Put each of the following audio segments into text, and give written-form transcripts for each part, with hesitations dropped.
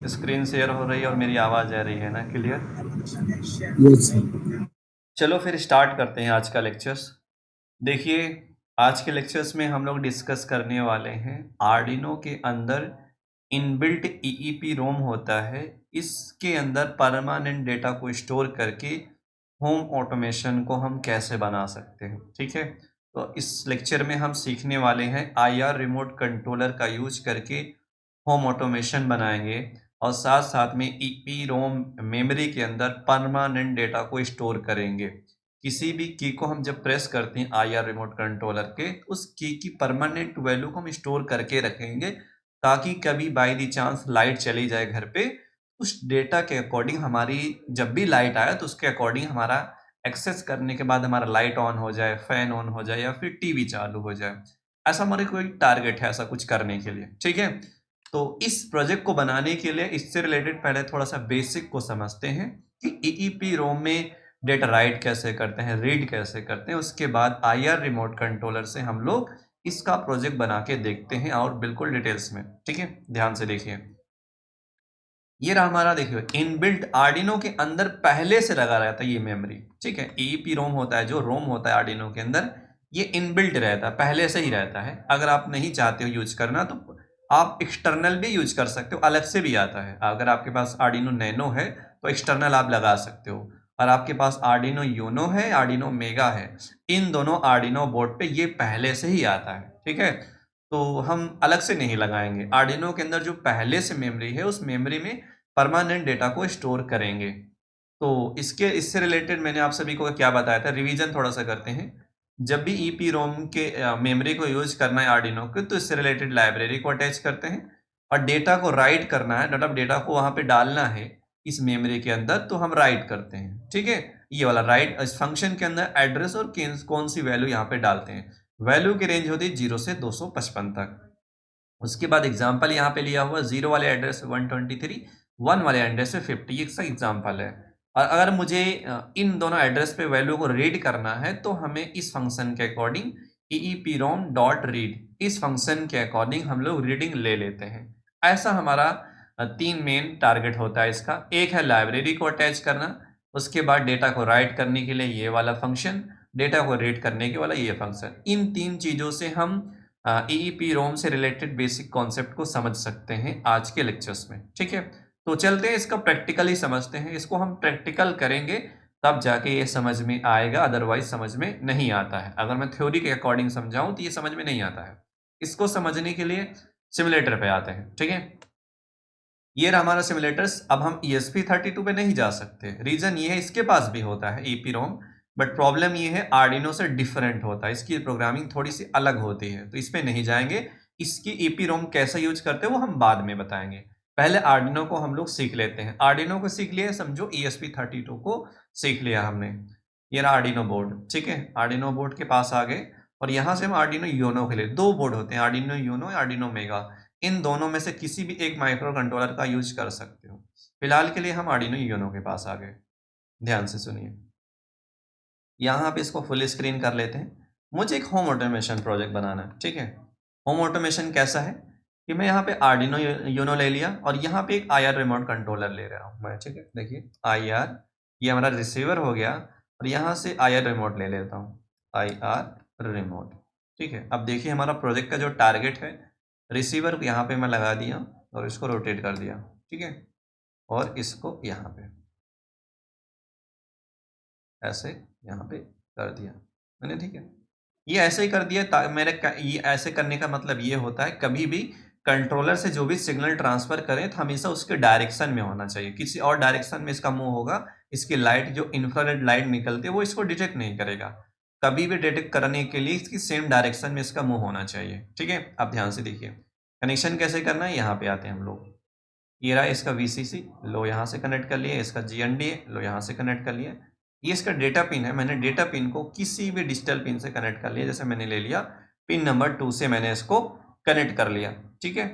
Screen share हो रही है और मेरी आवाज़ आ रही है ना क्लियर? यस। चलो फिर स्टार्ट करते हैं आज का लेक्चर्स। देखिए, आज के लेक्चर्स में हम लोग डिस्कस करने वाले हैं आर्डिनो के अंदर इनबिल्ट ईईपी रोम होता है। इसके अंदर परमानेंट डेटा को स्टोर करके होम ऑटोमेशन को हम कैसे बना सकते हैं। ठीक है, तो इस लेक्चर में हम सीखने वाले हैं आईआर रिमोट कंट्रोलर का यूज करके होम ऑटोमेशन बनाएंगे और साथ साथ में ईपी रोम मेमोरी के अंदर परमानेंट डेटा को स्टोर करेंगे। किसी भी की को हम जब प्रेस करते हैं आईआर रिमोट कंट्रोलर के, उस की परमानेंट वैल्यू को हम स्टोर करके रखेंगे ताकि कभी बाय द चांस लाइट चली जाए घर पे, उस डेटा के अकॉर्डिंग हमारी जब भी लाइट आए तो उसके अकॉर्डिंग हमारा एक्सेस करने के बाद हमारा लाइट ऑन हो जाए, फैन ऑन हो जाए या फिर टीवी चालू हो जाए। ऐसा हमारे कोई टारगेट है ऐसा कुछ करने के लिए। ठीक है, तो इस प्रोजेक्ट को बनाने के लिए इससे रिलेटेड पहले थोड़ा सा बेसिक को समझते हैं कि ईईपी रोम में डेटा राइट कैसे करते हैं, रीड कैसे करते हैं। उसके बाद आईआर रिमोट कंट्रोलर से हम लोग इसका प्रोजेक्ट बना के देखते हैं और बिल्कुल डिटेल्स में। ठीक है, ध्यान से देखिए। ये रहा हमारा, देखिए इनबिल्ट आर्डिनो के अंदर पहले से लगा रहता है ये मेमोरी। ठीक है, ईईपी रोम होता है, जो रोम होता है आर्डिनो के अंदर, ये इनबिल्ट रहता है, पहले से ही रहता है। अगर आप नहीं चाहते हो यूज करना तो आप एक्सटर्नल भी यूज कर सकते हो, अलग से भी आता है। अगर आपके पास आर्डिनो नैनो है तो एक्सटर्नल आप लगा सकते हो, और आपके पास आर्डिनो यूनो है, आर्डिनो मेगा है, इन दोनों आर्डिनो बोर्ड पे ये पहले से ही आता है। ठीक है, तो हम अलग से नहीं लगाएंगे। आर्डिनो के अंदर जो पहले से मेमोरी है उस मेमोरी में परमानेंट डेटा को स्टोर करेंगे। तो इससे रिलेटेड मैंने आप सभी को क्या बताया था, रिवीजन थोड़ा सा करते हैं। जब भी ईपी रोम के मेमोरी को यूज करना है आर्डिनो के, तो इससे रिलेटेड लाइब्रेरी को अटैच करते हैं, और डेटा को राइट करना है, मतलब डेटा को वहां पे डालना है इस मेमोरी के अंदर, तो हम राइट करते हैं। ठीक है, ये वाला राइट इस फंक्शन के अंदर एड्रेस और कौन सी वैल्यू यहाँ पे डालते हैं। वैल्यू की रेंज होती है 0 से 255 तक। उसके बाद एग्जाम्पल यहाँ पे लिया हुआ, 0 वाले एड्रेस 123, 1 वाले एड्रेस पे 50, एक सा एग्जाम्पल है। और अगर मुझे इन दोनों एड्रेस पे वैल्यू को रीड करना है तो हमें इस फंक्शन के अकॉर्डिंग EEPROM डॉट रीड, इस फंक्शन के अकॉर्डिंग हम लोग रीडिंग ले लेते हैं। ऐसा हमारा तीन मेन टारगेट होता है इसका। एक है लाइब्रेरी को अटैच करना, उसके बाद डेटा को राइट करने के लिए ये वाला फंक्शन, डेटा को रीड करने के वाला ये फंक्शन। इन तीन चीज़ों से हम ईईपी रोम से रिलेटेड बेसिक कॉन्सेप्ट को समझ सकते हैं आज के लेक्चर्स में। ठीक है, तो चलते हैं इसका प्रैक्टिकली समझते हैं। इसको हम प्रैक्टिकल करेंगे तब जाके ये समझ में आएगा, अदरवाइज समझ में नहीं आता है। अगर मैं थ्योरी के अकॉर्डिंग समझाऊं तो ये समझ में नहीं आता है। इसको समझने के लिए सिमुलेटर पे आते हैं। ठीक है, ये रहा हमारा सिमुलेटर्स। अब हम ESP32 पे नहीं जा सकते, रीजन ये है इसके पास भी होता है ईपी रोम, बट प्रॉब्लम ये है आर्डिनो से डिफरेंट होता है, इसकी प्रोग्रामिंग थोड़ी सी अलग होती है, तो इस पे नहीं जाएंगे। इसकी ईपी रोम कैसे यूज करते हैं वो हम बाद में बताएंगे। पहले आर्डिनो को हम लोग सीख लेते हैं। आर्डिनो को सीख लिया, समझो ESP32 को सीख लिया हमने। ये रहा आर्डिनो बोर्ड। ठीक है, आर्डिनो बोर्ड के पास आ गए, और यहाँ से हम आर्डिनो यूनो के लिए, दो बोर्ड होते हैं, आर्डिनो यूनो या आर्डिनो मेगा, इन दोनों में से किसी भी एक माइक्रो कंट्रोलर का यूज कर सकते हो। फिलहाल के लिए हम आर्डिनो यूनो के पास आ गए। ध्यान से सुनिए, यहाँ पे इसको फुल स्क्रीन कर लेते हैं। मुझे एक होम ऑटोमेशन प्रोजेक्ट बनाना है। ठीक है, होम ऑटोमेशन कैसा है कि मैं यहाँ पे आर्डिनो यूनो ले लिया और यहाँ पे एक आईआर रिमोट कंट्रोलर ले रहा हूँ मैं। ठीक है, देखिए आईआर, ये हमारा रिसीवर हो गया, और यहाँ से आईआर रिमोट ले लेता हूँ, आईआर रिमोट। ठीक है, अब देखिए हमारा प्रोजेक्ट का जो टारगेट है, रिसीवर को यहाँ पे मैं लगा दिया और इसको रोटेट कर दिया। ठीक है, और इसको यहाँ पे ऐसे यहाँ पे कर दिया मैंने। ठीक है, ये ऐसे ही कर दिया। ये ऐसे करने का मतलब ये होता है, कभी भी कंट्रोलर से जो भी सिग्नल ट्रांसफर करें तो हमेशा उसके डायरेक्शन में होना चाहिए। किसी और डायरेक्शन में इसका मूव होगा, इसकी लाइट जो इंफ्रारेड लाइट निकलती है वो इसको डिटेक्ट नहीं करेगा। कभी भी डिटेक्ट करने के लिए इसकी सेम डायरेक्शन में इसका मूव होना चाहिए। ठीक है, आप ध्यान से देखिए कनेक्शन कैसे करना है। यहाँ पे आते हैं हम लोग, ये रहा इसका VCC, लो यहाँ से कनेक्ट कर लिया, इसका GNDA लो यहाँ से कनेक्ट कर लिया। ये इसका डेटा पिन है, मैंने डेटा पिन को किसी भी डिजिटल पिन से कनेक्ट कर लिया। जैसे मैंने ले लिया पिन नंबर 2 से मैंने इसको कनेक्ट कर लिया। ठीक है,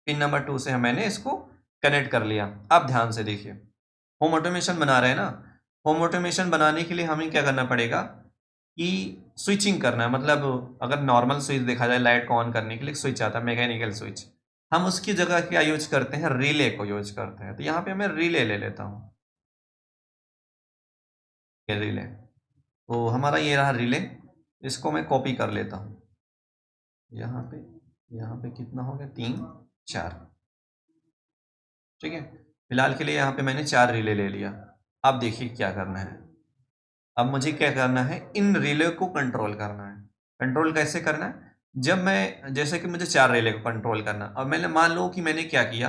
पिन नंबर 2 से मैंने इसको कनेक्ट कर लिया। अब ध्यान से देखिए, होम ऑटोमेशन बना रहे हैं ना। होम ऑटोमेशन बनाने के लिए हमें क्या करना पड़ेगा कि स्विचिंग करना है। मतलब अगर नॉर्मल स्विच देखा जाए, लाइट को ऑन करने के लिए स्विच आता है, मैकेनिकल स्विच, हम उसकी जगह क्या यूज करते हैं, रिले को यूज करते हैं। तो यहाँ पे मैं रिले ले लेता हूँ, ये रिले, तो हमारा ये रहा रिले। इसको मैं कॉपी कर लेता हूँ, यहाँ पे कितना हो गया, 3 4, ठीक है। फिलहाल के लिए यहाँ पे मैंने 4 रिले ले लिया। अब देखिए क्या करना है, अब मुझे क्या करना है, इन रिले को कंट्रोल करना है। कंट्रोल कैसे करना है, जब मैं, जैसे कि मुझे 4 रिले को कंट्रोल करना, अब मैंने मान लो कि मैंने क्या किया,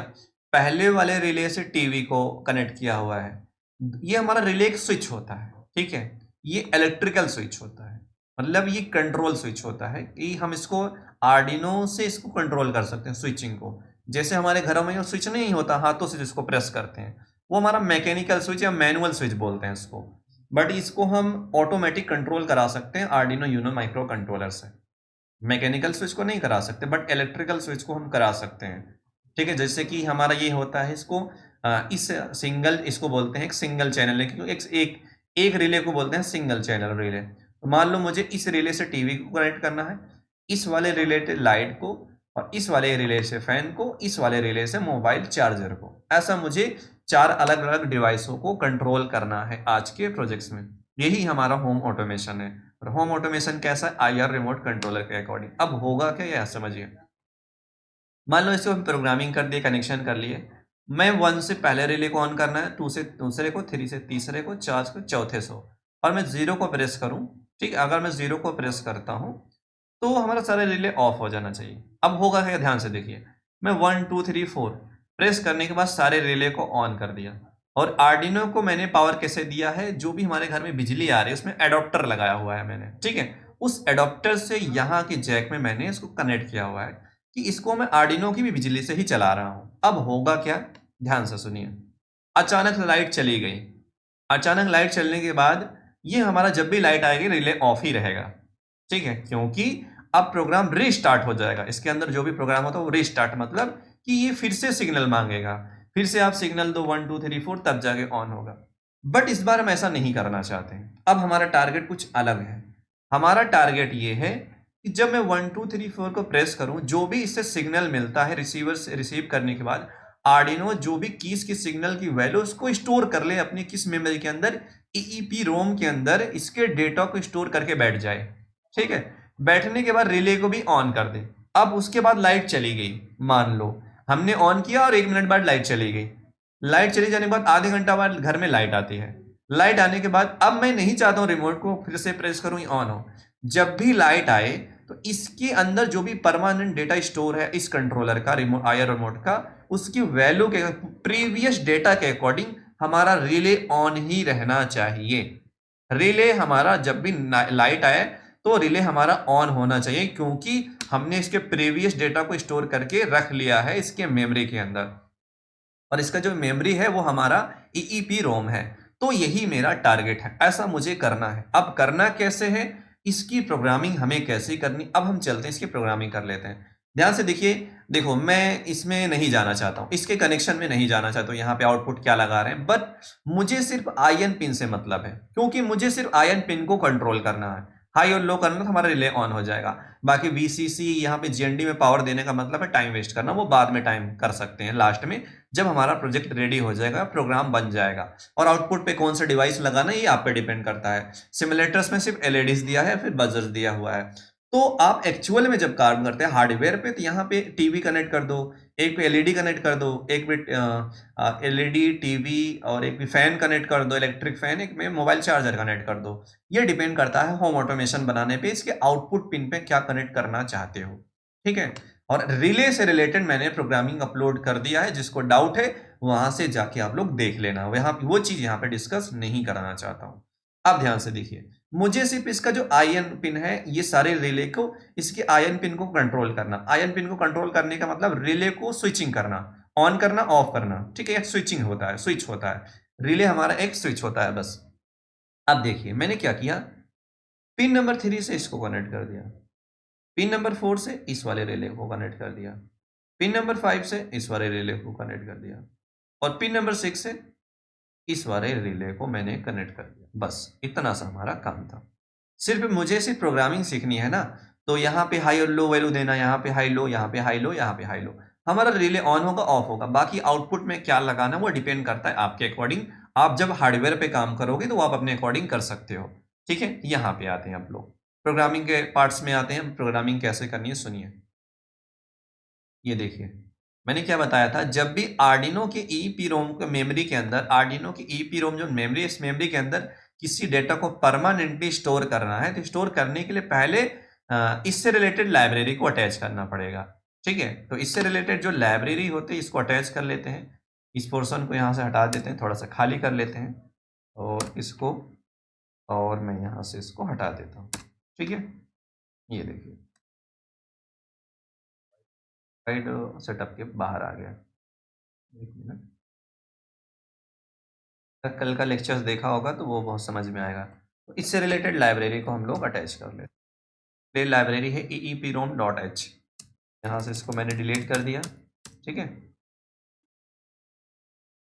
पहले वाले रिले से टीवी को कनेक्ट किया हुआ है। ये हमारा रिले एक स्विच होता है, ठीक है। ये इलेक्ट्रिकल स्विच होता है, मतलब ये कंट्रोल स्विच होता है कि हम इसको आर्डिनो से इसको कंट्रोल कर सकते हैं, स्विचिंग को। जैसे हमारे घरों में स्विच नहीं होता, हाथों से जिसको प्रेस करते हैं, वो हमारा मैकेनिकल स्विच या मैनुअल स्विच बोलते हैं इसको। बट इसको हम ऑटोमेटिक कंट्रोल करा सकते हैं आर्डिनो यूनो माइक्रो कंट्रोलर से। मैकेनिकल स्विच को नहीं करा सकते, बट इलेक्ट्रिकल स्विच को हम करा सकते हैं, ठीक है। जैसे कि हमारा ये होता है, इसको इस सिंगल, इसको बोलते हैं एक सिंगल चैनल, क्योंकि एक रिले को बोलते हैं सिंगल चैनल रिले। तो मान लो मुझे इस रिले से टीवी को कनेक्ट करना है, इस वाले रिले से लाइट को, और इस वाले रिले से फैन को, इस वाले रिले से मोबाइल चार्जर को। ऐसा मुझे 4 अलग अलग डिवाइसों को कंट्रोल करना है आज के प्रोजेक्ट्स में। यही हमारा होम ऑटोमेशन है। और होम ऑटोमेशन कैसा है, आईआर रिमोट कंट्रोलर के अकॉर्डिंग। अब होगा क्या, यह समझिए। मान लो इसको हम प्रोग्रामिंग कर दिए, कनेक्शन कर लिए। मैं 1 से पहले रिले को ऑन करना है, 2 से दूसरे को, 3 से तीसरे को, 4 से चौथे से, और मैं 0 को प्रेस करूं, ठीक है। अगर मैं 0 को प्रेस करता हूं तो हमारा सारे रिले ऑफ हो जाना चाहिए। अब होगा क्या, ध्यान से देखिए। मैं 1 2 3 4 प्रेस करने के बाद सारे रिले को ऑन कर दिया, और आर्डिनो को मैंने पावर कैसे दिया है, जो भी हमारे घर में बिजली आ रही है उसमें एडोप्टर लगाया हुआ है मैंने, ठीक है। उस एडोप्टर से यहाँ के जैक में मैंने इसको कनेक्ट किया हुआ है कि इसको मैं आर्डिनो की भी बिजली से ही चला रहा हूं। अब होगा क्या, ध्यान से सुनिए। अचानक लाइट चली गई। अचानक लाइट चलने के बाद ये हमारा जब भी लाइट आएगी रिले ऑफ ही रहेगा, ठीक है, क्योंकि अब प्रोग्राम रीस्टार्ट हो जाएगा। इसके अंदर जो भी प्रोग्राम होता है वो रीस्टार्ट, मतलब कि ये फिर से सिग्नल मांगेगा, फिर से आप सिग्नल दो 1 2 3 4, तब जाके ऑन होगा। बट इस बार हम ऐसा नहीं करना चाहते हैं। अब हमारा टारगेट कुछ अलग है। हमारा टारगेट ये है कि जब मैं 1 2 3 4 को प्रेस करूं, जो भी इससे सिग्नल मिलता है रिसीवर से, रिसीव करने के बाद आर्डिनो जो भी कीज की सिग्नल की वैल्यू उसको स्टोर कर ले अपनी किस मेमोरी के अंदर, ईईपी रोम के अंदर, इसके डेटा को स्टोर करके बैठ जाए, ठीक है। बैठने के बाद रिले को भी ऑन कर दे। अब उसके बाद लाइट चली गई, मान लो हमने ऑन किया और 1 मिनट बाद लाइट चली गई। लाइट चली जाने के बाद आधे घंटा बाद घर में लाइट आती है। लाइट आने के बाद अब मैं नहीं चाहता हूं रिमोट को फिर से प्रेस करूं ऑन हो। जब भी लाइट आए तो इसके अंदर जो भी परमानेंट डेटा स्टोर है इस कंट्रोलर का, रिमोट आईआर रिमोट का, उसकी वैल्यू के प्रीवियस डेटा के अकॉर्डिंग हमारा रिले ऑन ही रहना चाहिए। रिले हमारा जब भी लाइट आए तो रिले हमारा ऑन होना चाहिए, क्योंकि हमने इसके प्रीवियस डेटा को स्टोर करके रख लिया है इसके मेमोरी के अंदर, और इसका जो मेमोरी है वो हमारा ईईपी रोम है। तो यही मेरा टारगेट है, ऐसा मुझे करना है। अब करना कैसे है, इसकी प्रोग्रामिंग हमें कैसे करनी, अब हम चलते हैं इसकी प्रोग्रामिंग कर लेते हैं। ध्यान से देखिए, देखो मैं इसमें नहीं जाना चाहता हूं, इसके कनेक्शन में नहीं जाना चाहता हूं, यहाँ पे आउटपुट क्या लगा रहे हैं, बट मुझे सिर्फ आईएन पिन से मतलब है, क्योंकि मुझे सिर्फ आईएन पिन को कंट्रोल करना है। हाई और लो करना तो हमारा रिले ऑन हो जाएगा। बाकी वीसीसी यहाँ पे जीएनडी में पावर देने का मतलब है टाइम वेस्ट करना, वो बाद में टाइम कर सकते हैं लास्ट में, जब हमारा प्रोजेक्ट रेडी हो जाएगा, प्रोग्राम बन जाएगा। और आउटपुट पे कौन सा डिवाइस लगाना है ये आप पे डिपेंड करता है। सिमुलेटर्स में सिर्फ एलईडीज दिया है, फिर बजर्स दिया हुआ है। तो आप एक्चुअल में जब काम करते हैं हार्डवेयर पे, तो यहाँ पे टीवी कनेक्ट कर दो, एक पे एलईडी कनेक्ट कर दो, एक पे एलईडी टीवी, और एक भी फैन कनेक्ट कर दो, इलेक्ट्रिक फैन, एक में मोबाइल चार्जर कनेक्ट कर दो। ये डिपेंड करता है होम ऑटोमेशन बनाने पे, इसके आउटपुट पिन पे क्या कनेक्ट करना चाहते हो, ठीक है। और रिले से रिलेटेड मैंने प्रोग्रामिंग अपलोड कर दिया है, जिसको डाउट है वहां से जाके आप लोग देख लेना, वहां वो चीज यहाँ पे डिस्कस नहीं करना चाहता हूं। अब ध्यान से देखिए, मुझे सिर्फ इसका जो आईएन पिन है, ये सारे रिले को, इसके आईएन पिन को कंट्रोल करना। आईएन पिन को कंट्रोल करने का मतलब रिले को स्विचिंग करना, ऑन करना, ऑफ करना, ठीक है। एक स्विचिंग होता है, स्विच होता है, रिले हमारा एक स्विच होता है बस। अब देखिए मैंने क्या किया, पिन नंबर 3 से इसको कनेक्ट कर दिया, पिन नंबर 4 से इस वाले रिले को कनेक्ट कर दिया, पिन नंबर 5 से इस वाले रिले को कनेक्ट कर दिया, और पिन नंबर 6 से इस वाले रिले को मैंने कनेक्ट कर दिया। बस इतना सा हमारा काम था। सिर्फ प्रोग्रामिंग सीखनी है ना, तो यहाँ पे हाई और लो वैल्यू देना, यहाँ पे हाई लो, यहाँ पे हाई लो, यहाँ पे हाई लो। हमारा रिले ऑन होगा ऑफ होगा, बाकी आउटपुट में क्या लगाना वो डिपेंड करता है आपके अकॉर्डिंग। आप जब हार्डवेयर पे काम करोगे तो आप अपने अकॉर्डिंग कर सकते हो। ठीक है, यहाँ पे आते हैं आप लोग प्रोग्रामिंग के पार्ट्स में आते हैं। प्रोग्रामिंग कैसे करनी है सुनिए। ये देखिए मैंने क्या बताया था, जब भी आर्डिनो के EEPROM के मेमोरी के अंदर, आर्डिनो की EEPROM जो मेमोरी, इस मेमोरी के अंदर किसी डेटा को परमानेंटली स्टोर करना है तो स्टोर करने के लिए पहले इससे रिलेटेड लाइब्रेरी को अटैच करना पड़ेगा। ठीक है, तो इससे रिलेटेड जो लाइब्रेरी होती है इसको अटैच कर लेते हैं। इस पोर्शन को यहाँ से हटा देते हैं, थोड़ा सा खाली कर लेते हैं और इसको, और मैं यहाँ से इसको हटा देता हूँ। ठीक है, ये देखिए साइड सेटअप के बाहर आ गया। एक मिनट, कल का लेक्चर्स देखा होगा तो वो बहुत समझ में आएगा। तो इससे रिलेटेड लाइब्रेरी को हम लोग अटैच कर लेते हैं। लाइब्रेरी है eeprom.h। यहाँ से इसको मैंने डिलीट कर दिया। ठीक है,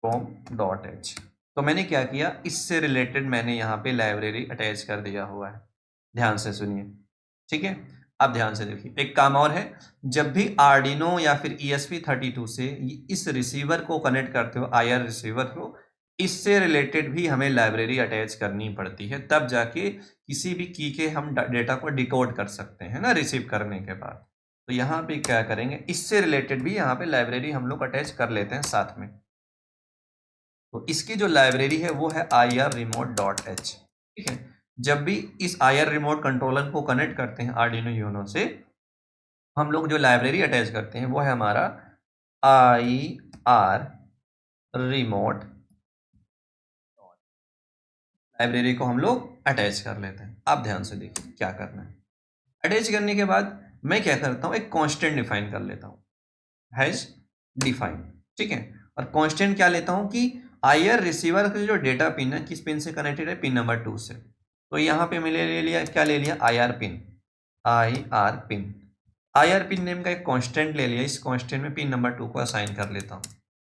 prom.h। तो मैंने क्या किया, इससे रिलेटेड मैंने यहाँ पे लाइब्रेरी अटैच कर दिया हुआ है। ध्यान से सुनिए। ठीक है, अब ध्यान से देखिए, एक काम और है, जब भी आर्डिनो या फिर ESP32 से इस रिसीवर को कनेक्ट करते हो, IR रिसीवर को, इससे रिलेटेड भी हमें लाइब्रेरी अटैच करनी पड़ती है, तब जाके किसी भी की के हम डेटा को डिकोड कर सकते हैं ना, रिसीव करने के बाद। तो यहाँ पे क्या करेंगे, इससे रिलेटेड भी यहाँ पे लाइब्रेरी हम लोग अटैच कर लेते हैं साथ में। तो इसकी जो लाइब्रेरी है वो है irremote.h। ठीक है, जब भी इस IR रिमोट कंट्रोलर को कनेक्ट करते हैं आर्डिनो यूनो से, हम लोग जो लाइब्रेरी अटैच करते हैं वो है हमारा IR रिमोट। लाइब्रेरी को हम लोग अटैच कर लेते हैं। आप ध्यान से देखिए क्या करना है। अटैच करने के बाद मैं क्या करता हूँ, एक कांस्टेंट डिफाइन कर लेता हूँ, हैज डिफाइन। ठीक है, और कांस्टेंट क्या लेता हूँ कि IR रिसीवर का जो डेटा पिन है किस पिन से कनेक्टेड है, पिन नंबर 2 से। तो यहाँ पे मैंने ले लिया, क्या ले लिया, IR pin. IR pin name का एक कांस्टेंट ले लिया, इस कांस्टेंट में पिन नंबर 2 को असाइन कर लेता हूँ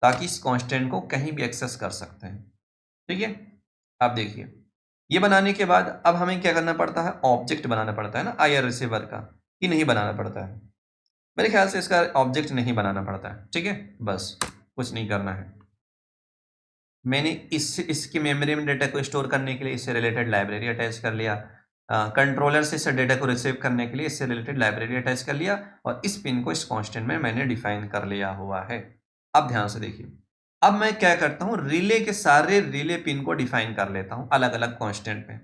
ताकि इस कांस्टेंट को कहीं भी एक्सेस कर सकते हैं। ठीक है, आप देखिए ये बनाने के बाद अब हमें क्या करना पड़ता है, ऑब्जेक्ट बनाना पड़ता है ना IR रिसीवर का, कि नहीं बनाना पड़ता है? मेरे ख्याल से इसका ऑब्जेक्ट नहीं बनाना पड़ता है। ठीक है, बस कुछ नहीं करना है। मैंने इसकी मेमोरी में डेटा को स्टोर करने के लिए इससे रिलेटेड लाइब्रेरी अटैच कर लिया, कंट्रोलर से इस डेटा को रिसीव करने के लिए इससे रिलेटेड लाइब्रेरी अटैच कर लिया, और इस पिन को इस कांस्टेंट में मैंने डिफाइन कर लिया हुआ है। अब ध्यान से देखिए, अब मैं क्या करता हूँ, रिले के सारे रिले पिन को डिफाइन कर लेता हूँ अलग अलग कांस्टेंट पे,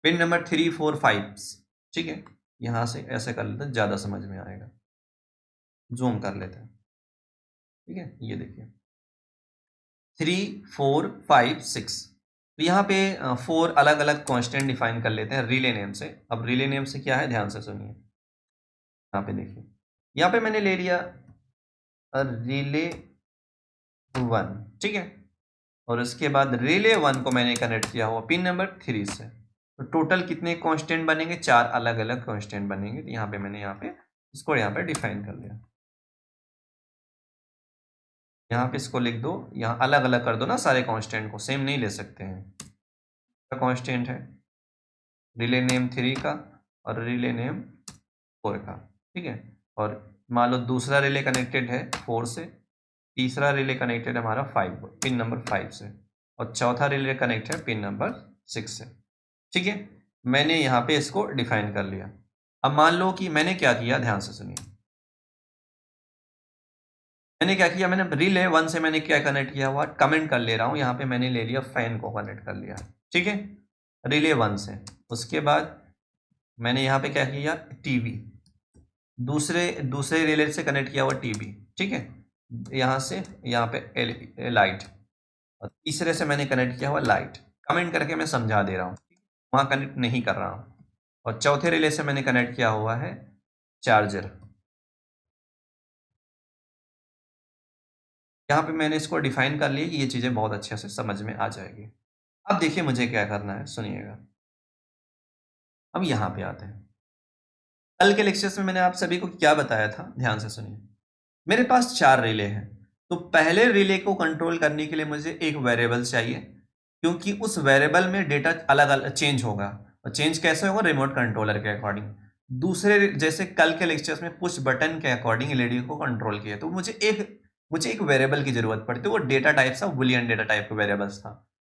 पिन नंबर 3, 4, 5। ठीक है, यहाँ से ऐसे कर लेते हैं, ज़्यादा समझ में आएगा, जूम कर लेते हैं। ठीक है, ये देखिए 3, 4, 5, 6। तो यहाँ पे 4 अलग अलग कांस्टेंट डिफाइन कर लेते हैं रिले नेम से। अब रिले नेम से क्या है, ध्यान से सुनिए। यहाँ पे देखिए, यहाँ पे मैंने ले लिया रिले 1। ठीक है, और उसके बाद रिले 1 को मैंने कनेक्ट किया हुआ पिन नंबर 3 से। तो टोटल कितने कांस्टेंट बनेंगे, 4 अलग अलग कांस्टेंट बनेंगे। तो यहाँ पे मैंने इसको यहाँ पे डिफाइन कर लिया। यहाँ पे इसको लिख दो, यहाँ अलग अलग कर दो ना, सारे कांस्टेंट को सेम नहीं ले सकते हैं। कांस्टेंट है रिले नेम 3 का और रिले नेम 4 का। ठीक है, और मान लो दूसरा रिले कनेक्टेड है 4 से, तीसरा रिले कनेक्टेड है हमारा 5 पिन नंबर 5 से, और चौथा रिले कनेक्ट है पिन नंबर 6 से। ठीक है, मैंने यहाँ पे इसको डिफाइन कर लिया। अब मान लो कि मैंने क्या किया, ध्यान से सुनिए। मैंने क्या किया, मैंने रिले 1 से मैंने क्या कनेक्ट किया हुआ, कमेंट कर ले रहा हूँ, यहाँ पे मैंने ले लिया फैन को कनेक्ट कर लिया। ठीक है, रिले 1 से। उसके बाद मैंने यहाँ पे क्या किया, टीवी, दूसरे रिले से कनेक्ट किया हुआ टीवी। ठीक है, यहाँ से यहाँ पे लाइट, और तीसरे से मैंने कनेक्ट किया हुआ लाइट। कमेंट करके मैं समझा दे रहा हूँ, वहाँ कनेक्ट नहीं कर रहा हूँ। और चौथे रिले से मैंने कनेक्ट किया हुआ है चार्जर। यहाँ पे मैंने इसको डिफाइन कर लिया कि ये चीज़ें बहुत अच्छे से समझ में आ जाएगी। अब देखिए मुझे क्या करना है, सुनिएगा। अब यहाँ पे आते हैं, कल के लेक्चर्स में मैंने आप सभी को क्या बताया था, ध्यान से सुनिए। मेरे पास 4 रिले हैं, तो पहले रिले को कंट्रोल करने के लिए मुझे एक वेरिएबल चाहिए, क्योंकि उस वेरिएबल में डेटा अलग अलग चेंज होगा। और चेंज कैसे होगा, रिमोट कंट्रोलर के अकॉर्डिंग। दूसरे जैसे कल के लेक्चर्स में पुश बटन के अकॉर्डिंग एलईडी को कंट्रोल किया, तो मुझे एक वेरिएबल की जरूरत पड़ती है, वो डेटा टाइप था, बुलियन डेटा टाइप का वेरिएबल्स था।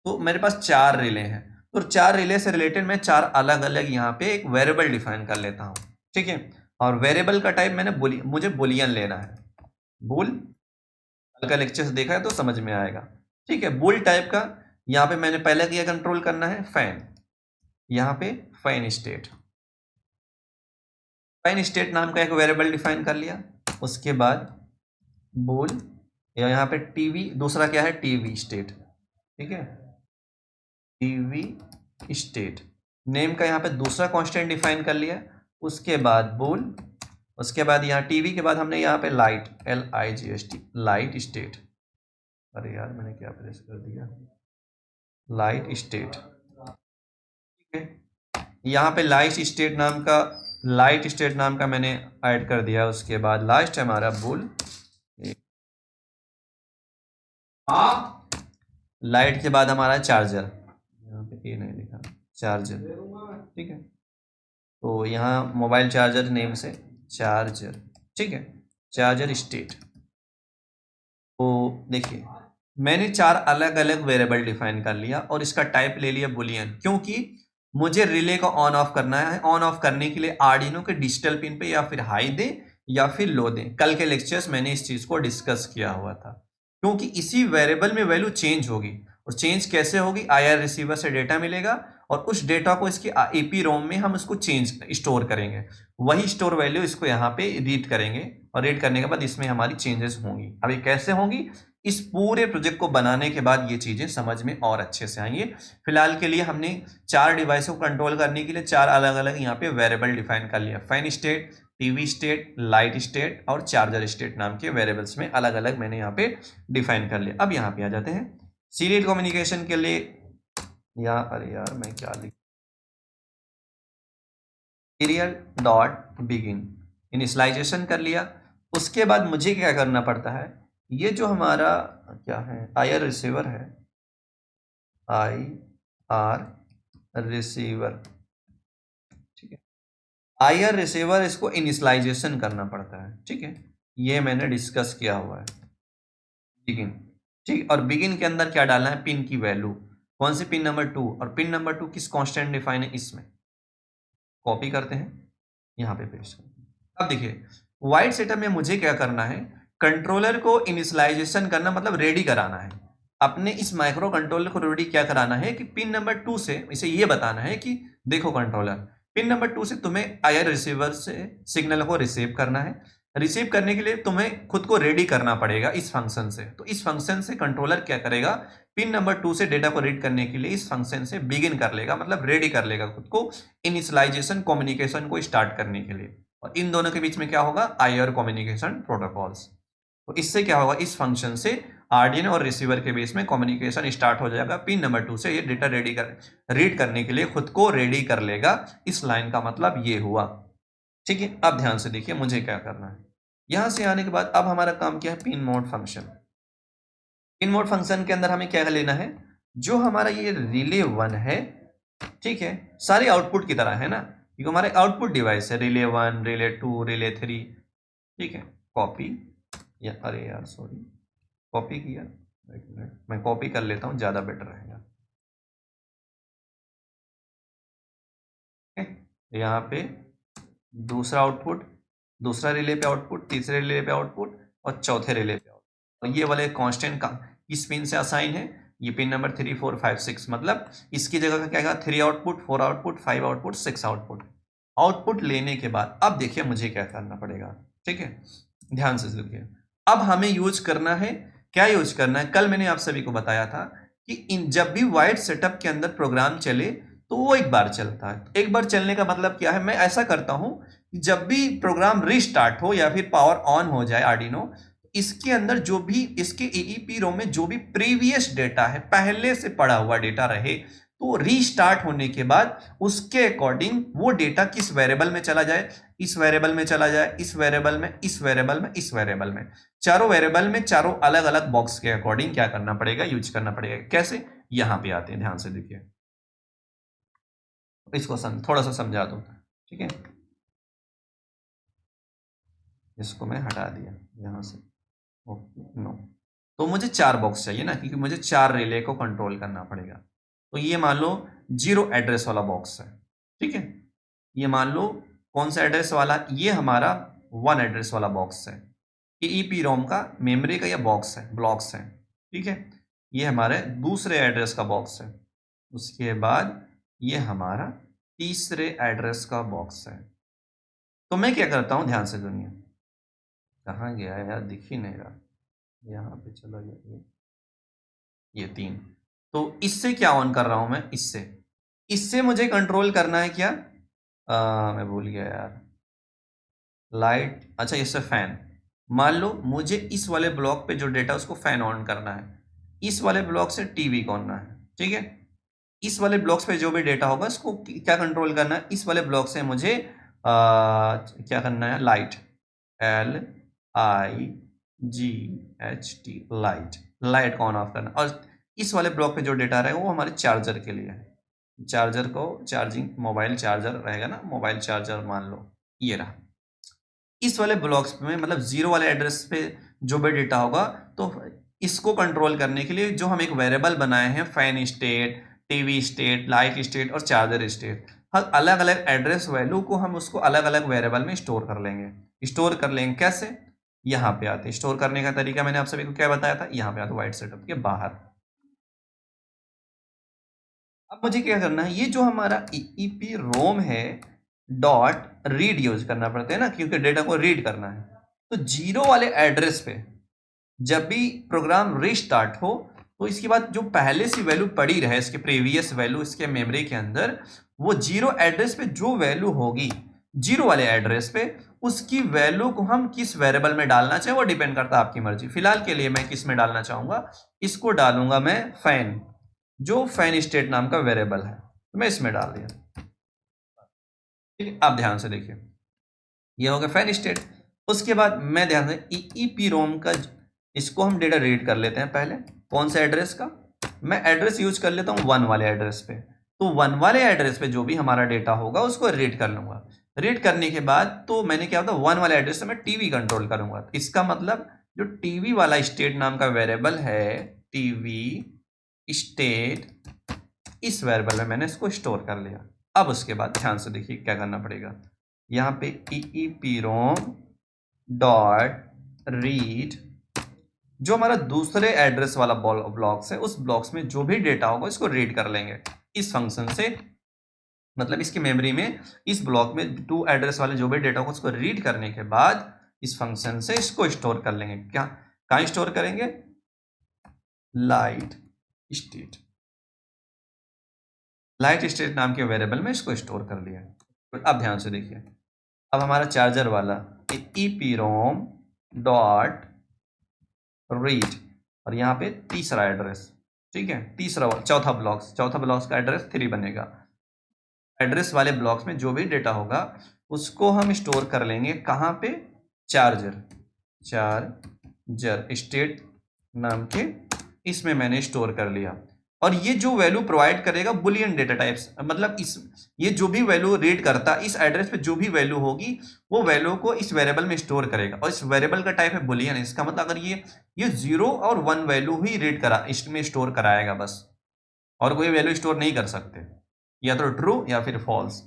तो मेरे पास 4 रिले हैं, तो 4 रिले से रिलेटेड मैं 4 अलग अलग यहाँ पे एक वेरिएबल डिफाइन कर लेता हूँ, ठीक है। और वेरिएबल का टाइप मुझे बुलियन लेना है। बुल कल का लेक्चर देखा है तो समझ में आएगा, ठीक है। बुल टाइप का यहाँ पे मैंने पहले किया कंट्रोल करना है फैन, यहाँ पे फैन स्टेट नाम का एक वेरिएबल डिफाइन कर लिया। उसके बाद बोल या यहाँ पे टीवी, दूसरा क्या है टीवी स्टेट, ठीक है, टीवी स्टेट नेम का यहाँ पे दूसरा कांस्टेंट डिफाइन कर लिया। उसके बाद बोल, उसके बाद यहाँ टीवी के बाद हमने यहाँ पे लाइट LIGHT लाइट स्टेट, अरे यार मैंने क्या प्रेस कर दिया, लाइट स्टेट, ठीक है। यहाँ पे लाइट स्टेट नाम का मैंने ऐड कर दिया। उसके बाद लास्ट है हमारा बुल, लाइट के बाद हमारा चार्जर, यहाँ पे ए नहीं लिखा, चार्जर, ठीक है। तो यहाँ मोबाइल चार्जर नेम से चार्जर, ठीक है, चार्जर स्टेट। तो देखिए मैंने 4 अलग अलग वेरिएबल डिफाइन कर लिया और इसका टाइप ले लिया बुलियन, क्योंकि मुझे रिले को ऑन ऑफ करना है। ऑन ऑफ करने के लिए आर्डिनो के डिजिटल पिन पे या फिर हाई दे या फिर लो दे। कल के लेक्चर्स मैंने इस चीज को डिस्कस किया हुआ था, क्योंकि इसी वेरिएबल में वैल्यू चेंज होगी। और चेंज कैसे होगी, IR रिसीवर से डेटा मिलेगा और उस डेटा को इसकी ईपी रोम में हम उसको स्टोर करेंगे। वही स्टोर वैल्यू इसको यहाँ पे रीड करेंगे और रीड करने के बाद इसमें हमारी चेंजेस होंगी। अब ये कैसे होंगी, इस पूरे प्रोजेक्ट को बनाने के बाद ये चीजें समझ में और अच्छे से आएंगे। फिलहाल के लिए हमने 4 डिवाइस को कंट्रोल करने के लिए 4 अलग अलग यहाँ पे वेरिएबल डिफाइन कर लिया। Fan state, TV state, light state और चार्जर स्टेट नाम के वेरिएबल्स में अलग अलग मैंने यहाँ पे डिफाइन कर लिया। अब यहाँ पे आ जाते हैं सीरियल कम्युनिकेशन के लिए। अरे यार मैं क्या लिख, सीरियल डॉट बिगिन इनिशियलाइजेशन कर लिया। उसके बाद मुझे क्या करना पड़ता है, ये जो हमारा क्या है IR रिसीवर है, IR रिसीवर, ठीक है, IR रिसीवर इसको इनिशियलाइजेशन करना पड़ता है, ठीक है। ये मैंने डिस्कस किया हुआ है, बिगिन, ठीक। और बिगिन के अंदर क्या डालना है, पिन की वैल्यू, कौन सी पिन नंबर 2, और पिन नंबर 2 किस कांस्टेंट डिफाइन है, इसमें कॉपी करते हैं, यहाँ पे पेस्ट करते हैं। अब देखिए वाइड सेटअप में मुझे क्या करना है, कंट्रोलर को इनिशियलाइजेशन करना मतलब रेडी कराना है। अपने इस माइक्रो कंट्रोलर को रेडी क्या कराना है कि पिन नंबर 2 से इसे ये बताना है कि देखो कंट्रोलर, पिन नंबर 2 से तुम्हें IR रिसीवर से सिग्नल को रिसीव करना है। रिसीव करने के लिए तुम्हें खुद को रेडी करना पड़ेगा इस फंक्शन से। तो इस फंक्शन से कंट्रोलर क्या करेगा, पिन नंबर 2 से डेटा को रीड करने के लिए इस फंक्शन से बिगिन कर लेगा, मतलब रेडी कर लेगा खुद को इनिशियलाइजेशन कम्युनिकेशन को स्टार्ट करने के लिए। और इन दोनों के बीच में क्या होगा, IR कम्युनिकेशन प्रोटोकॉल्स। तो इससे क्या होगा, इस फंक्शन से आर्डिनो और रिसीवर के बीच में कम्युनिकेशन स्टार्ट हो जाएगा। पिन नंबर 2 से ये डेटा रीड करने के लिए खुद को रेडी कर लेगा। इस लाइन का मतलब ये हुआ, ठीक है। अब ध्यान से देखिए मुझे क्या करना है, यहां से आने के बाद अब हमारा काम क्या है, pin mode function. Pin mode function के अंदर हमें क्या लेना है, जो हमारा ये रिले 1 है, ठीक है, सारे आउटपुट की तरह है ना, क्योंकि हमारे आउटपुट डिवाइस है रिले 1, रिले 2, रिले 3, ठीक है। कॉपी या अरे यार सॉरी, कॉपी किया, एक मिनट मैं कॉपी कर लेता हूं, ज्यादा बेटर रहेगा। यहाँ पे दूसरा आउटपुट, दूसरा रिले पे आउटपुट, तीसरे रिले पे आउटपुट और चौथे रिले पे आउटपुट। और ये वाले कांस्टेंट का किस पिन से असाइन है, ये पिन नंबर 3 4 5 6, मतलब इसकी जगह का क्या है, 3 output, 4 output, 5 output, 6 output. Output लेने के बाद अब देखिए मुझे क्या करना पड़ेगा, ठीक है, ध्यान से देखिए। अब हमें यूज करना है, क्या यूज करना है, कल मैंने आप सभी को बताया था कि जब भी वाइड सेटअप के अंदर प्रोग्राम चले तो वो एक बार चलता है। एक बार चलने का मतलब क्या है, मैं ऐसा करता हूं कि जब भी प्रोग्राम रीस्टार्ट हो या फिर पावर ऑन हो जाए आर्डिनो, इसके अंदर जो भी इसके EEP रोम में जो भी प्रीवियस डेटा है, पहले से पड़ा हुआ डेटा रहे, तो रीस्टार्ट होने के बाद उसके अकॉर्डिंग वो डेटा किस वेरिएबल में चला जाए, इस वेरिएबल में चला जाए, इस वेरिएबल में, इस वेरिएबल में, इस वेरिएबल में, चारों वेरिएबल में चारों अलग अलग बॉक्स के अकॉर्डिंग क्या करना पड़ेगा, यूज करना पड़ेगा। कैसे, यहां पे आते हैं, ध्यान से देखिए, इसको थोड़ा सा समझा दूं, ठीक है। इसको मैं हटा दिया यहाँ से, ओके नो। तो मुझे 4 बॉक्स चाहिए ना, क्योंकि मुझे 4 रिले को कंट्रोल करना पड़ेगा। तो ये मान लो 0 एड्रेस वाला बॉक्स है, ठीक है। ये मान लो कौन सा एड्रेस वाला, ये हमारा 1 एड्रेस वाला बॉक्स है। ये EEPROM का मेमोरी का ये बॉक्स है, ब्लॉक्स है, ठीक है। ये हमारे दूसरे एड्रेस का बॉक्स है। उसके बाद ये हमारा तीसरे एड्रेस का बॉक्स है। तो मैं क्या करता हूँ, ध्यान से सुनिए। कहाँ गया है यार, दिख ही नहीं रहा, यहाँ पे चला गया ये 3। तो इससे क्या ऑन कर रहा हूं मैं, इससे मुझे कंट्रोल करना है क्या, मैं भूल गया यार, लाइट, अच्छा इससे फैन। मान लो मुझे इस वाले ब्लॉक पे जो डेटा उसको फैन ऑन करना है, इस वाले ब्लॉक से टीवी करना है, ठीक है। इस वाले ब्लॉक्स पे जो भी डेटा होगा इसको क्या कंट्रोल करना है, इस वाले ब्लॉक से मुझे क्या करना है, लाइट, LIGHT, लाइट को ऑन ऑफ करना। और इस वाले ब्लॉक पे जो डेटा रहेगा वो हमारे चार्जर के लिए है। चार्जर को चार्जिंग, मोबाइल चार्जर रहेगा ना, मोबाइल चार्जर मान लो ये रहा। इस वाले ब्लॉक्स में मतलब 0 वाले एड्रेस पे जो भी डेटा होगा, तो इसको कंट्रोल करने के लिए जो हम एक वेरिएबल बनाए हैं, fan state, TV state, light state और चार्जर स्टेट, हर अलग अलग एड्रेस वैल्यू को हम उसको अलग अलग वेरिएबल में स्टोर कर लेंगे। कैसे, यहाँ पे आते हैं। स्टोर करने का तरीका मैंने आप सभी को क्या बताया था, यहाँ पे आते वाइट सेटअप के बाहर। अब मुझे क्या करना है, ये जो हमारा EEPROM है, डॉट रीड यूज करना पड़ता है ना, क्योंकि डेटा को रीड करना है। तो 0 वाले एड्रेस पे जब भी प्रोग्राम रीस्टार्ट हो, तो इसके बाद जो पहले से वैल्यू पड़ी रहे, इसके प्रीवियस वैल्यू इसके मेमोरी के अंदर, वो 0 एड्रेस पे जो वैल्यू होगी 0 वाले एड्रेस पे, उसकी वैल्यू को हम किस वेरिएबल में डालना चाहे वो डिपेंड करता है आपकी मर्जी। फिलहाल के लिए मैं किस में डालना चाहूंगा, इसको डालूंगा मैं फैन, जो फैन स्टेट नाम का वेरिएबल है, तो मैं इसमें डाल दिया। ठीक है, आप ध्यान से देखिए, ये हो गया फैन स्टेट। उसके बाद मैं ध्यान से EEPROM का, इसको हम डेटा रीड कर लेते हैं पहले। कौन सा एड्रेस का, मैं एड्रेस यूज कर लेता हूँ 1 वाले एड्रेस पे। तो 1 वाले एड्रेस पे जो भी हमारा डेटा होगा उसको रीड कर लूंगा। रीड करने के बाद तो मैंने क्या होता है, 1 वाले एड्रेस से मैं टीवी कंट्रोल करूंगा। इसका मतलब जो टीवी वाला स्टेट नाम का वेरिएबल है, टीवी स्टेट, इस वेरिएबल में मैंने इसको स्टोर कर लिया। अब उसके बाद ध्यान से देखिए क्या करना पड़ेगा, यहाँ पे EEPROM डॉट रीड, जो हमारा दूसरे एड्रेस वाला ब्लॉक्स है, उस ब्लॉक्स में जो भी डेटा होगा इसको रीड कर लेंगे इस फंक्शन से। मतलब इसकी मेमोरी में इस ब्लॉक में 2 एड्रेस वाले जो भी डेटा होगा उसको रीड करने के बाद इस फंक्शन से इसको स्टोर कर लेंगे। क्या, कहाँ स्टोर करेंगे, लाइट स्टेट नाम के वेरिएबल में इसको स्टोर कर लिया। अब ध्यान से देखिए, अब हमारा चार्जर वाला EEPROM डॉट रीड, और यहाँ पे तीसरा एड्रेस, ठीक है, चौथा ब्लॉक्स का एड्रेस 3 बनेगा। एड्रेस वाले ब्लॉक्स में जो भी डेटा होगा उसको हम स्टोर कर लेंगे कहाँ पे, चार्जर स्टेट नाम के इसमें मैंने स्टोर कर लिया। और ये जो वैल्यू प्रोवाइड करेगा बुलियन डेटा टाइप्स, मतलब ये जो भी वैल्यू रीड करता, इस एड्रेस पे जो भी वैल्यू होगी वो वैल्यू को इस वेरिएबल में स्टोर करेगा। और इस वेरिएबल का टाइप है बुलियन। इसका मतलब अगर ये 0 और 1 वैल्यू ही रीड करा, इसमें स्टोर कराएगा बस, और कोई वैल्यू स्टोर नहीं कर सकते, या तो ट्रू या फिर फॉल्स।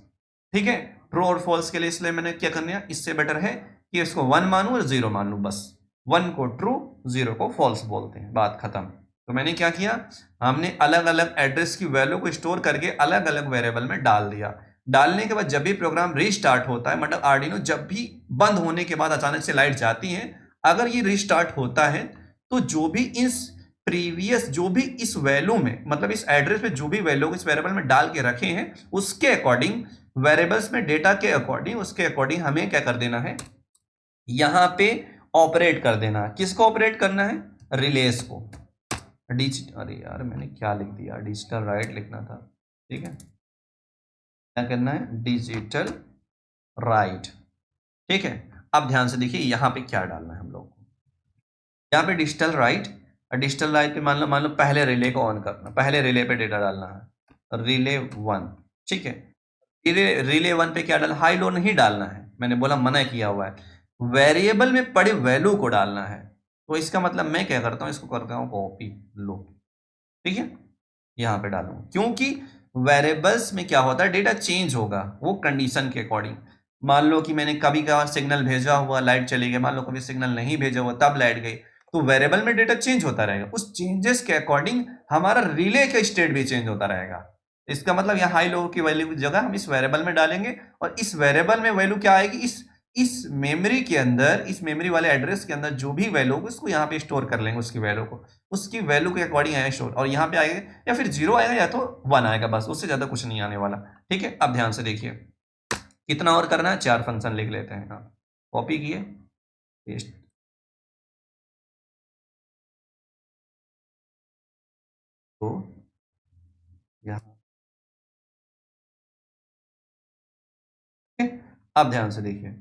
ठीक है, ट्रू और फॉल्स के लिए इसलिए मैंने क्या करना है, इससे बेटर है कि इसको 1 मानूं और 0 मान लूं, बस 1 को ट्रू 0 को फॉल्स बोलते हैं, बात खत्म। तो मैंने क्या किया, हमने अलग अलग एड्रेस की वैल्यू को स्टोर करके अलग अलग वेरिएबल में डाल दिया। डालने के बाद जब भी प्रोग्राम रीस्टार्ट होता है, मतलब आर्डिनो जब भी बंद होने के बाद अचानक से लाइट जाती है, अगर ये रीस्टार्ट होता है तो जो भी इस प्रीवियस जो भी इस वैल्यू में, मतलब इस एड्रेस पे जो भी वैल्यू इस वेरिएबल में डाल के रखे हैं उसके अकॉर्डिंग, वेरिएबल्स में डेटा के अकॉर्डिंग, उसके अकॉर्डिंग हमें क्या कर देना है, यहां पे ऑपरेट कर देना। किसको ऑपरेट करना है, रिलेस को। अरे यार मैंने क्या लिख दिया, डिजिटल राइट लिखना था, ठीक है, क्या करना है, डिजिटल राइट। ठीक है, अब ध्यान से देखिए यहां पे क्या डालना है हम लोग को, यहाँ पे डिजिटल राइट, और डिजिटल राइट पे मान लो पहले रिले को ऑन करना, पहले रिले पे डेटा डालना है, रिले 1। ठीक है, रिले 1 पे क्या डालना, हाई लो नहीं डालना है, मैंने बोला मना किया हुआ है। वेरिएबल में पड़े वैल्यू को डालना है। तो इसका मतलब मैं क्या करता हूं, इसको करता हूं कॉपी, लो, ठीक है, यहां पे डालूंगा, क्योंकि वेरिएबल्स में क्या होता है, डेटा चेंज होगा वो कंडीशन के अकॉर्डिंग। मान लो कि मैंने कभी कभार सिग्नल भेजा हुआ, लाइट चली गई, मान लो कभी सिग्नल नहीं भेजा हुआ तब लाइट गई, तो वेरिएबल में डेटा चेंज होता रहेगा, उस चेंजेस के अकॉर्डिंग हमारा रिले का स्टेट भी चेंज होता रहेगा। इसका मतलब यहाँ हाई लो की वैल्यू की जगह हम इस वेरिएबल में डालेंगे, और इस वेरिएबल में वैल्यू क्या आएगी, इस मेमोरी के अंदर, इस मेमोरी वाले एड्रेस के अंदर जो भी वैल्यू होगी उसको यहाँ पे स्टोर कर लेंगे, उसकी वैल्यू को, उसकी वैल्यू के अकॉर्डिंग आएगा स्टोर, और यहाँ पे आएगा या फिर 0 आएगा या तो 1 आएगा, बस उससे ज्यादा कुछ नहीं आने वाला। ठीक है, अब ध्यान से देखिए कितना और करना है, 4 फंक्शन लिख लेते हैं। हाँ, कॉपी किए, पेस्ट, तो यहाँ, अब ध्यान से देखिए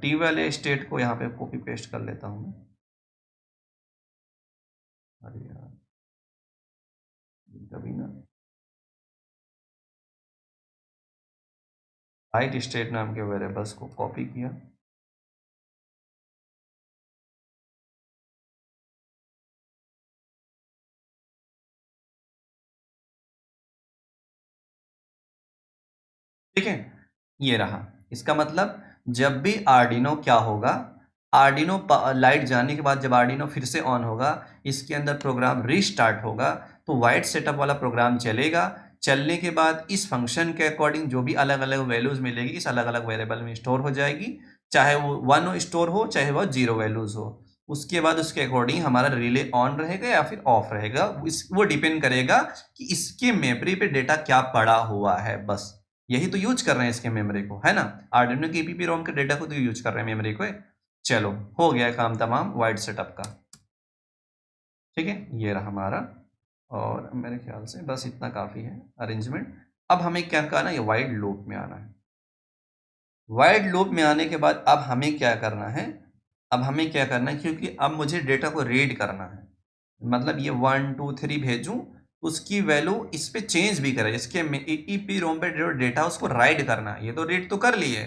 टी वाले स्टेट को यहाँ पे कॉपी पेस्ट कर लेता हूँ मैं। अरे यार कभी ना, राइट स्टेट नाम के वेरिएबल्स को कॉपी किया, ठीक है, ये रहा। इसका मतलब जब भी आर्डिनो क्या होगा, आर्डिनो लाइट जाने के बाद जब आर्डिनो फिर से ऑन होगा, इसके अंदर प्रोग्राम रीस्टार्ट होगा, तो वाइट सेटअप वाला प्रोग्राम चलेगा। चलने के बाद इस फंक्शन के अकॉर्डिंग जो भी अलग अलग वैल्यूज मिलेगी इस अलग अलग वेरिएबल में स्टोर हो जाएगी, चाहे वो 1 स्टोर हो चाहे वो 0 वैल्यूज हो। उसके बाद उसके अकॉर्डिंग हमारा रिले ऑन रहेगा या फिर ऑफ रहेगा, वो डिपेंड करेगा कि इसके मेमोरी पे डेटा क्या पड़ा हुआ है, बस यही तो यूज कर रहे हैं इसके मेमोरी को, है ना, आर्डिनो के ईपीपी रोम के डेटा को तो यूज कर रहे हैं मेमोरी को। चलो हो गया काम तमाम वाइड सेटअप का, ठीक है, ये रहा हमारा, और मेरे ख्याल से बस इतना काफी है अरेंजमेंट। अब हमें क्या करना है, ये वाइड लूप में आना है। वाइड लूप में आने के बाद अब हमें क्या करना है, अब हमें क्या करना है, क्योंकि अब मुझे डेटा को रीड करना है, मतलब ये 1 2 3 भेजूं, उसकी वैल्यू इस पे चेंज भी करे, इसके ईपी रोम पे जो डेटा उसको राइड करना है, ये तो रीड तो कर लिए,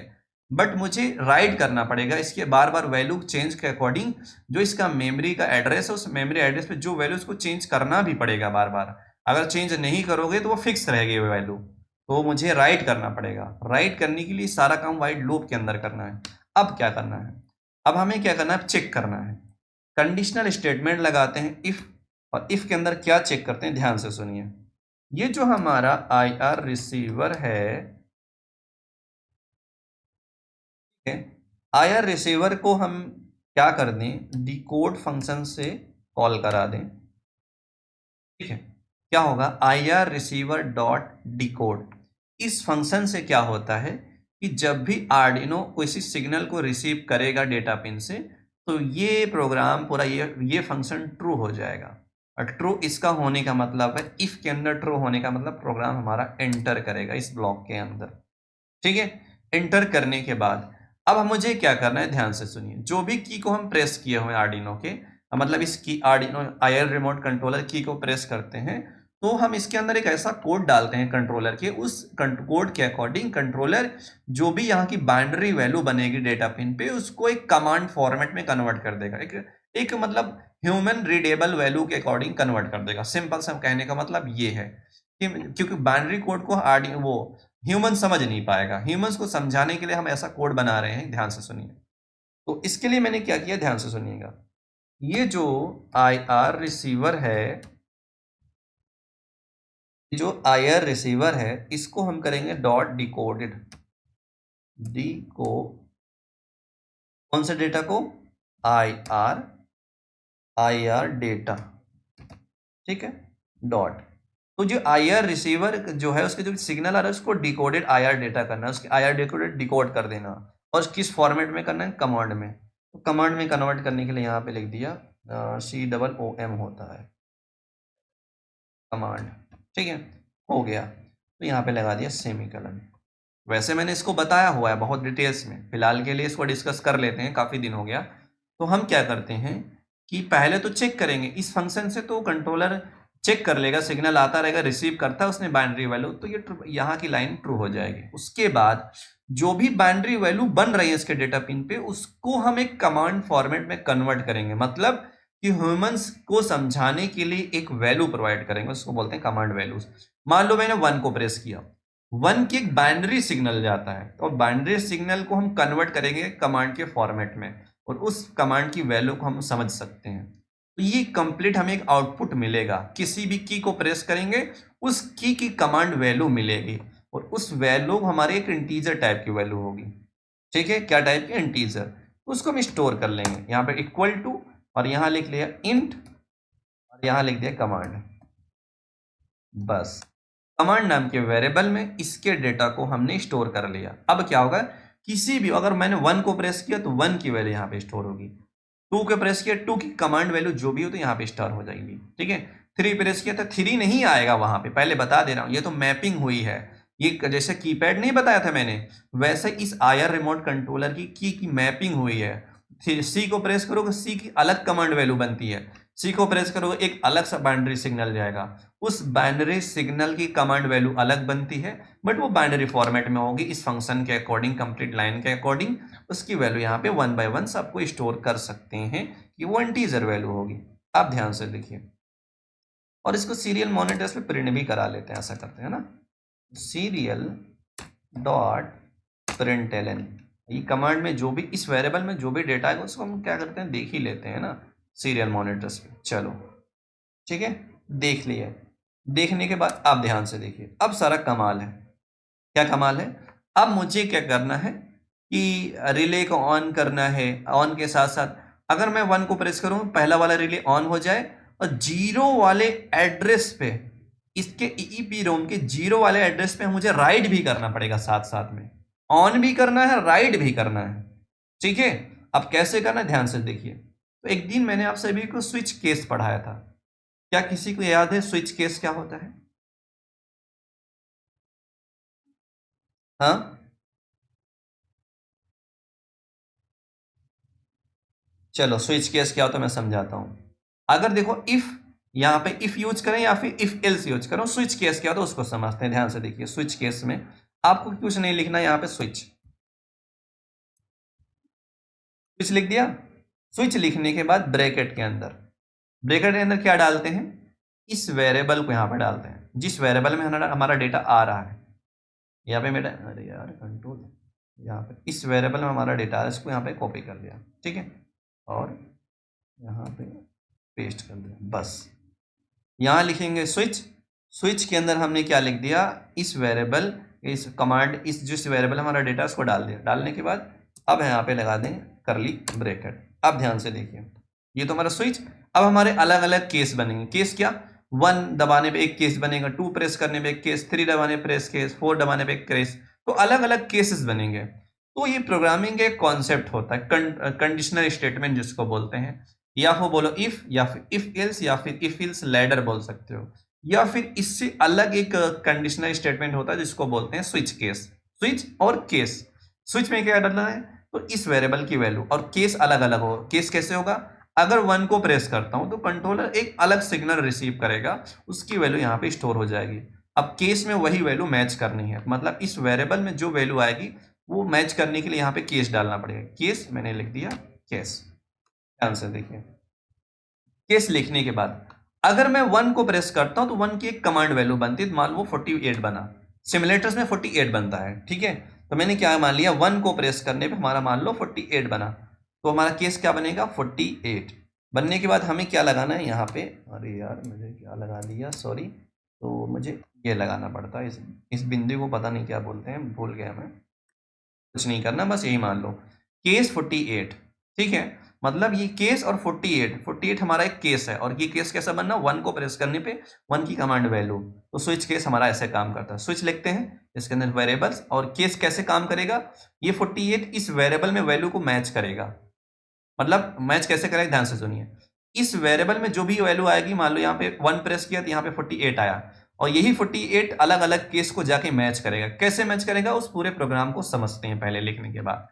बट मुझे राइड करना पड़ेगा इसके बार बार वैल्यू चेंज के अकॉर्डिंग, जो इसका मेमोरी का एड्रेस है उस मेमोरी एड्रेस पे जो वैल्यू उसको चेंज करना भी पड़ेगा बार बार। अगर चेंज नहीं करोगे तो वो फिक्स रहेगी वो वैल्यू, तो मुझे राइट करना पड़ेगा। राइट करने के लिए सारा काम वाइड लूप के अंदर करना है। अब क्या करना है, अब हमें क्या करना है, चेक करना है, कंडीशनल स्टेटमेंट लगाते हैं इफ, और इफ के अंदर क्या चेक करते हैं, ध्यान से सुनिए। ये जो हमारा IR रिसीवर है, IR रिसीवर को हम क्या कर दें, डिकोड फंक्शन से कॉल करा दें, ठीक है। क्या होगा, IR रिसीवर डॉट डिकोड, इस फंक्शन से क्या होता है कि जब भी आर्डिनो किसी सिग्नल को रिसीव करेगा डेटा पिन से, तो ये प्रोग्राम पूरा ये फंक्शन ट्रू हो जाएगा। और ट्रू इसका होने का मतलब है, इफ के अंदर ट्रू होने का मतलब प्रोग्राम हमारा एंटर करेगा इस ब्लॉक के अंदर, ठीक है। एंटर करने के बाद अब मुझे क्या करना है, ध्यान से सुनिए, जो भी की को हम प्रेस किए हुए आर्डिनो के, मतलब इस की आर्डिनो IR रिमोट कंट्रोलर की को प्रेस करते हैं, तो हम इसके अंदर एक ऐसा कोड डालते हैं कंट्रोलर के, उस कोड के अकॉर्डिंग कंट्रोलर जो भी यहाँ की बाइनरी वैल्यू बनेगी डेटा पिन पे उसको एक कमांड फॉर्मेट में कन्वर्ट कर देगा, एक मतलब ह्यूमन रीडेबल वैल्यू के अकॉर्डिंग कन्वर्ट कर देगा। सिंपल सा कहने का मतलब ये है कि क्योंकि बाइनरी कोड को वो ह्यूमन समझ नहीं पाएगा, ह्यूमंस को समझाने के लिए हम ऐसा कोड बना रहे हैं, ध्यान से सुनिए। तो इसके लिए मैंने क्या किया, ध्यान से सुनिएगा, ये जो IR रिसीवर है, जो IR रिसीवर है इसको हम करेंगे डॉट डिकोडेड, डिको कौन से डेटा को, IR डेटा, ठीक है, डॉट, तो जो IR रिसीवर जो है उसके जो सिग्नल आ रहा है उसको डिकोडेड IR डेटा करना है, उसके IR डिकोडेड डिकोड कर देना, और किस फॉर्मेट में करना है, कमांड में। तो कमांड में कन्वर्ट करने के लिए यहाँ पे लिख दिया COOM होता है कमांड, ठीक है, हो गया। तो यहाँ पे लगा दिया सेमीकोलन। वैसे मैंने इसको बताया हुआ है बहुत डिटेल्स में, फिलहाल के लिए इसको डिस्कस कर लेते हैं, काफ़ी दिन हो गया। तो हम क्या करते हैं कि पहले तो चेक करेंगे इस फंक्शन से, तो कंट्रोलर चेक कर लेगा, सिग्नल आता रहेगा, रिसीव करता है उसने बाइनरी वैल्यू, तो ये यहाँ की लाइन ट्रू हो जाएगी। उसके बाद जो भी बाइनरी वैल्यू बन रही है इसके डेटा पिन पे, उसको हम एक कमांड फॉर्मेट में कन्वर्ट करेंगे। मतलब कि ह्यूमंस को समझाने के लिए एक वैल्यू प्रोवाइड करेंगे, उसको बोलते हैं कमांड वैल्यूज। मान लो मैंने 1 को प्रेस किया, 1 की एक बाइनरी सिग्नल जाता है, तो बाइनरी सिग्नल को हम कन्वर्ट करेंगे कमांड के फॉर्मेट में, और उस कमांड की वैल्यू को हम समझ सकते हैं। तो ये कंप्लीट हमें एक आउटपुट मिलेगा, किसी भी की को प्रेस करेंगे उस की कमांड वैल्यू मिलेगी, और उस वैल्यू हमारे एक इंटीजर टाइप की वैल्यू होगी। ठीक है, क्या टाइप की? इंटीजर। उसको हम स्टोर कर लेंगे, यहाँ पे इक्वल टू, और यहाँ लिख लिया इंट, और यहाँ लिख दिया कमांड। बस कमांड नाम के वेरिएबल में इसके डेटा को हमने स्टोर कर लिया। अब क्या होगा, किसी भी, अगर मैंने 1 को प्रेस किया तो 1 की वैल्यू यहाँ पे स्टोर होगी, 2 को प्रेस किया 2 की कमांड वैल्यू जो भी हो तो यहाँ पे स्टोर हो जाएगी। ठीक है, 3 प्रेस किया तो 3 नहीं आएगा वहां पे, पहले बता दे रहा हूं, ये तो मैपिंग हुई है। ये जैसे कीपैड नहीं बताया था मैंने, वैसे इस आईआर रिमोट कंट्रोलर की मैपिंग हुई है। सी को प्रेस करोगे सी की अलग कमांड वैल्यू बनती है, सी को प्रेस करोगे एक अलग सा बाइनरी सिग्नल जाएगा, उस बाइनरी सिग्नल की कमांड वैल्यू अलग बनती है, बट वो बाइनरी फॉर्मेट में होगी इस फंक्शन के अकॉर्डिंग, कंप्लीट लाइन के अकॉर्डिंग। उसकी वैल्यू यहाँ पे 1 बाय 1 सबको स्टोर कर सकते हैं कि वो इंटीजर वैल्यू होगी। आप ध्यान से देखिए, और इसको सीरियल मॉनिटर्स पे प्रिंट भी करा लेते हैं, ऐसा करते हैं ना, सीरियल डॉट प्रिंटलन। ये कमांड में जो भी इस वेरिएबल में जो भी डेटा है उसको हम क्या करते हैं, देख ही लेते हैं ना सीरियल मॉनिटर्स पे। चलो ठीक है, देख लिया। देखने के बाद आप ध्यान से देखिए, अब सारा कमाल है। क्या कमाल है? अब मुझे क्या करना है कि रिले को ऑन करना है। ऑन के साथ साथ अगर मैं 1 को प्रेस करूं, पहला वाला रिले ऑन हो जाए, और 0 वाले एड्रेस पे, इसके EEPROM के 0 वाले एड्रेस पे मुझे राइट भी करना पड़ेगा, साथ साथ में ऑन भी करना है, राइट भी करना है। ठीक है, अब कैसे करना है ध्यान से देखिए। तो एक दिन मैंने आप सभी को स्विच केस पढ़ाया था, क्या किसी को याद है स्विच केस क्या होता है? हाँ, चलो स्विच केस क्या होता है मैं समझाता हूं। अगर देखो इफ, यहां पे इफ यूज करें या फिर इफ एल्स यूज करो, स्विच केस क्या होता है उसको समझते हैं। ध्यान से देखिए, स्विच केस में आपको कुछ नहीं लिखना, यहां पे स्विच स्विच लिख दिया। स्विच लिखने के बाद ब्रैकेट के अंदर, ब्रैकेट के अंदर क्या डालते हैं, इस वेरिएबल को यहां पे डालते हैं, जिस वेरिएबल में हमारा डेटा आ रहा है। यहाँ पे मेरा, अरे यार कंट्रोल, यहाँ पे इस वेरिएबल में हमारा डेटा है, इसको यहाँ पे कॉपी कर लिया। ठीक है, और यहाँ पे पेस्ट कर दिया। बस यहाँ लिखेंगे स्विच, स्विच के अंदर हमने क्या लिख दिया, इस वेरिएबल, इस कमांड, इस जिस वेरिएबल हमारा डेटा उसको डाल दिया। डालने के बाद अब यहाँ पे लगा दें करली ब्रैकेट। अब ध्यान से देखिए, ये तो हमारा स्विच। अब हमारे अलग अलग केस बनेंगे। केस क्या, 1 दबाने पे एक केस बनेगा, 2 प्रेस करने पे एक केस, 3 दबाने प्रेस केस, 4 दबाने पे एक केस, तो अलग अलग केसेस बनेंगे। तो ये प्रोग्रामिंग का एक कॉन्सेप्ट होता है, कंडीशनल स्टेटमेंट जिसको बोलते हैं, या फिर बोलो इफ, या फिर इफ एल्स, या फिर इफ एल्स लैडर बोल सकते हो, या फिर इससे अलग एक कंडीशनल स्टेटमेंट होता है जिसको बोलते हैं स्विच केस। स्विच और केस, स्विच में क्या डालना है, तो इस वेरिएबल की वैल्यू, और केस अलग अलग हो। केस कैसे होगा, अगर 1 को प्रेस करता हूं तो कंट्रोलर एक अलग सिग्नल रिसीव करेगा, उसकी वैल्यू यहाँ पे स्टोर हो जाएगी। अब केस में वही वैल्यू मैच करनी है, मतलब इस वेरिएबल में जो वैल्यू आएगी वो मैच करने के लिए यहाँ पे केस डालना पड़ेगा। केस मैंने लिख दिया, केस। ध्यान से देखिए, केस लिखने के बाद अगर मैं 1 को प्रेस करता हूं तो 1 की एक कमांड वैल्यू बनती है, मान लो 48 बना, सिमुलेटर्स में 48 बनता है। ठीक है, तो मैंने क्या मान लिया, 1 को प्रेस करने पे हमारा मान लो 48 बना, तो हमारा केस क्या बनेगा, 48 बनने के बाद हमें क्या लगाना है यहाँ पे, अरे यार मुझे क्या लगा दिया, सॉरी, तो मुझे ये लगाना पड़ता है, इस बिंदु को पता नहीं क्या बोलते हैं, भूल गया मैं। कुछ नहीं करना, बस यही मान लो केस 48। ठीक है, मतलब ये केस और 48 हमारा एक केस है, और ये केस कैसा बनना, 1 को प्रेस करने पे 1 की कमांड वैल्यू, तो स्विच केस हमारा ऐसे काम करता है। स्विच लिखते हैं, इसके अंदर वेरिएबल्स, और केस कैसे काम करेगा, ये 48 इस वेरिएबल में वैल्यू को मैच करेगा। मतलब मैच कैसे करेगा, ध्यान से सुनिए, इस वेरिएबल में जो भी वैल्यू आएगी, मान लो यहाँ पे 1 प्रेस किया तो यहाँ पे 48 आया, और यही 48 अलग अलग केस को जाके मैच करेगा। कैसे मैच करेगा, उस पूरे प्रोग्राम को समझते हैं पहले लिखने के बाद।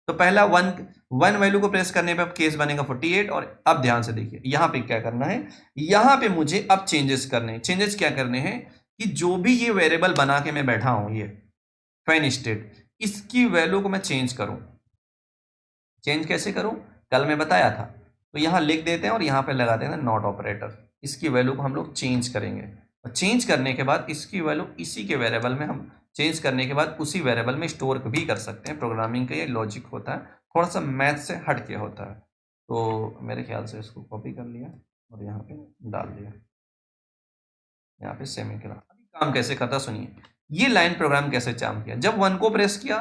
तो पहला 1 वैल्यू को प्रेस करने पे अब केस बनेगा 48, और अब ध्यान से देखिए यहाँ पे क्या करना है, यहाँ पे मुझे अब चेंजेस करने हैं। चेंजेस क्या करने हैं कि जो भी ये वेरिएबल बना के मैं बैठा हूं, ये फैन स्टेट, इसकी वैल्यू को मैं चेंज करूं। चेंज कैसे करूं, कल मैं बताया था। तो यहाँ लिख देते हैं और यहाँ पे लगा देते हैं नॉट ऑपरेटर। इसकी वैल्यू को हम लोग चेंज करेंगे और चेंज करने के बाद इसकी वैल्यू इसी के वेरिएबल में हम चेंज करने के बाद उसी वेरिएबल में स्टोर भी कर सकते हैं। प्रोग्रामिंग का ये लॉजिक होता है, थोड़ा सा मैथ से हट के होता है। तो मेरे ख्याल से इसको कॉपी कर लिया और यहाँ पे डाल दिया, यहाँ पे सेमीकोलन। अभी काम कैसे करता सुनिए, ये लाइन प्रोग्राम कैसे काम किया। जब 1 को प्रेस किया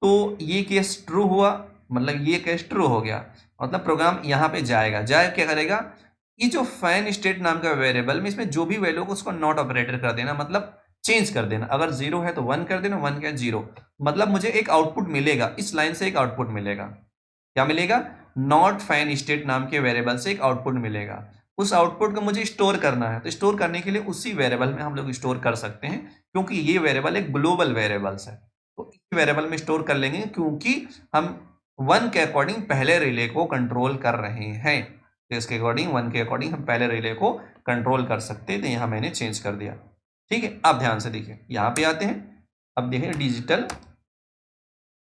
तो ये केस ट्रू हुआ, मतलब ये केस ट्रू हो गया, मतलब प्रोग्राम यहाँ पे जाएगा। जाए क्या करेगा, ये जो फैन स्टेट नाम का वेरिएबल में इसमें जो भी वैल्यू को उसको नॉट ऑपरेटर कर देना, मतलब चेंज कर देना। अगर 0 है तो 1 कर देना, 1 क्या 0, मतलब मुझे एक आउटपुट मिलेगा। इस लाइन से एक आउटपुट मिलेगा। क्या मिलेगा, नॉट फैन स्टेट नाम के वेरिएबल से एक आउटपुट मिलेगा। उस आउटपुट को मुझे स्टोर करना है, तो स्टोर करने के लिए उसी वेरिएबल में हम लोग स्टोर कर सकते हैं, क्योंकि ये वेरिएबल एक ग्लोबल वेरिएबल्स है। तो इस वेरिएबल में स्टोर कर लेंगे, क्योंकि हम 1 के अकॉर्डिंग पहले रिले को कंट्रोल कर रहे हैं। तो इसके अकॉर्डिंग 1 के अकॉर्डिंग हम पहले रिले को कंट्रोल कर सकते हैं। तो यहाँ मैंने चेंज कर दिया। ठीक है, अब ध्यान से देखिए, यहाँ पे आते हैं। अब देखिए डिजिटल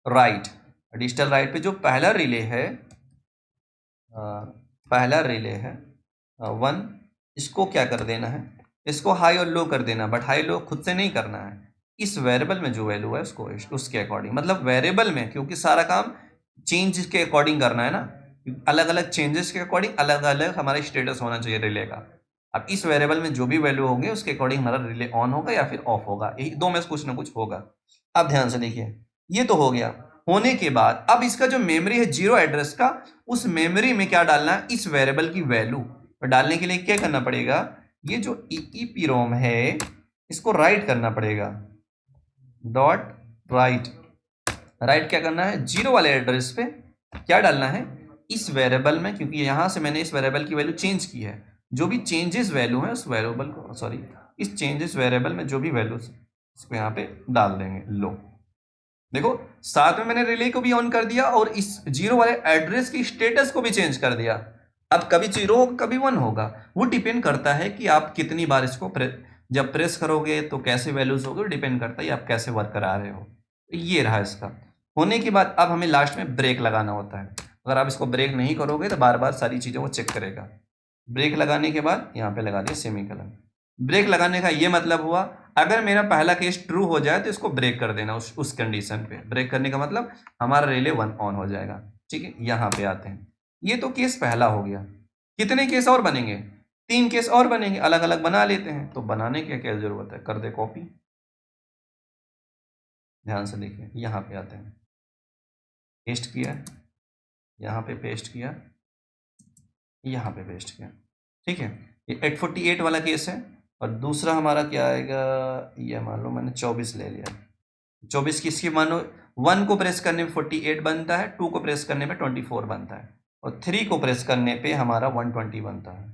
राइट, डिजिटल राइट पे जो पहला रिले है, पहला रिले है 1, इसको क्या कर देना है, इसको हाई और लो कर देना। बट हाई लो खुद से नहीं करना है, इस वेरिएबल में जो वैल्यू है उसको उसके अकॉर्डिंग, मतलब वेरिएबल में, क्योंकि सारा काम चेंज के अकॉर्डिंग करना है ना, अलग अलग चेंजेस के अकॉर्डिंग अलग अलग हमारा स्टेटस होना चाहिए रिले का। अब इस वेरिएबल में जो भी वैल्यू होंगे उसके अकॉर्डिंग हमारा रिले ऑन होगा या फिर ऑफ होगा, यही दो में से कुछ ना कुछ होगा। अब ध्यान से देखिए, ये तो हो गया। होने के बाद अब इसका जो मेमोरी है 0 एड्रेस का, उस मेमोरी में क्या डालना है, इस वेरिएबल की वैल्यू। तो डालने के लिए क्या करना पड़ेगा, ये जो EEPROM है इसको राइट करना पड़ेगा, डॉट राइट। राइट क्या करना है, 0 वाले एड्रेस पे क्या डालना है, इस वेरिएबल में, क्योंकि यहां से मैंने इस वेरिएबल की वैल्यू चेंज की है। जो भी चेंजेस वैल्यू है उस वेरिएबल को, सॉरी, इस चेंजेस वेरिएबल में जो भी वैल्यू इसको यहाँ पे डाल देंगे। लो देखो, साथ में मैंने रिले को भी ऑन कर दिया और इस 0 वाले एड्रेस की स्टेटस को भी चेंज कर दिया। अब कभी 0 होगा कभी 1 होगा, वो डिपेंड करता है कि आप कितनी बार इसको जब प्रेस करोगे तो कैसे वैल्यूज होगी, डिपेंड करता है आप कैसे वर्क करा रहे हो। ये रहा इसका। होने के बाद अब हमें लास्ट में ब्रेक लगाना होता है। अगर आप इसको ब्रेक नहीं करोगे तो बार बार सारी चीज़ों को चेक करेगा। ब्रेक लगाने के बाद यहाँ पे लगा दिया सेमीकोलन। ब्रेक लगाने का ये मतलब हुआ, अगर मेरा पहला केस ट्रू हो जाए तो इसको ब्रेक कर देना उस कंडीशन पे। ब्रेक करने का मतलब हमारा रिले 1 ऑन हो जाएगा। ठीक है, यहाँ पे आते हैं। ये तो केस पहला हो गया। कितने केस और बनेंगे, 3 केस और बनेंगे, अलग अलग बना लेते हैं। तो बनाने की क्या जरूरत है, कर दे कॉपी। ध्यान से देखिए, यहाँ पे आते हैं, पेस्ट किया, यहाँ पे पेस्ट किया, यहाँ पे पेस्ट किया। ठीक है, ये 848 वाला केस है। और दूसरा हमारा क्या आएगा, ये मान लो मैंने 24 ले लिया। 24 किसकी मानो, 1 को प्रेस करने में 48 बनता है, 2 को प्रेस करने में 24 बनता है, और 3 को प्रेस करने पे हमारा 120 बनता है।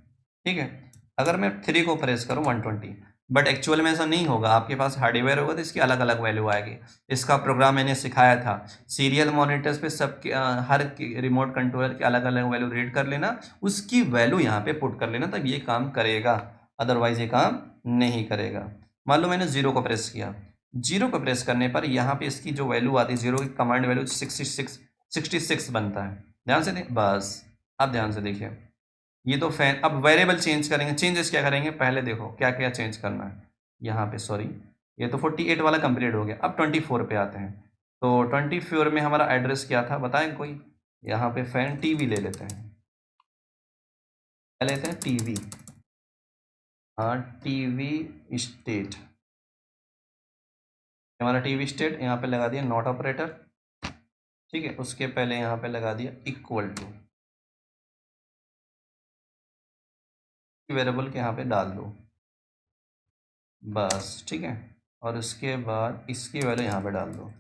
ठीक है, अगर मैं 3 को प्रेस करूँ 120, बट एक्चुअल में ऐसा नहीं होगा। आपके पास हार्डवेयर होगा तो इसकी अलग अलग वैल्यू आएगी। इसका प्रोग्राम मैंने सिखाया था, सीरियल मॉनिटर्स पे सबके हर रिमोट कंट्रोलर की अलग अलग वैल्यू रीड कर लेना, उसकी वैल्यू यहाँ पे पुट कर लेना, तब ये काम करेगा, अदरवाइज ये काम नहीं करेगा। मान लो मैंने 0 को प्रेस किया, 0 को प्रेस करने पर यहाँ पे इसकी जो वैल्यू आती है 0 की कमांड वैल्यू 66 बनता है। ध्यान से बस अब ध्यान से देखिए, ये तो फैन। अब वेरिएबल चेंज करेंगे, चेंजेस क्या करेंगे, पहले देखो क्या क्या चेंज करना है। यहाँ पे सॉरी, ये तो 48 वाला कंप्लीट हो गया। अब 24 पे आते हैं। तो 24 में हमारा एड्रेस क्या था बताएं कोई, यहाँ पे फैन टीवी ले लेते हैं, क्या लेते हैं, टीवी। हाँ, टीवी स्टेट, हमारा टीवी स्टेट यहाँ पे लगा दिया नॉट ऑपरेटर। ठीक है, उसके पहले यहाँ पे लगा दिया इक्वल टू, वेरिएबल के यहाँ पे डाल दो बस। ठीक है, और उसके बाद इसकी वैल्यू यहाँ पे डाल दो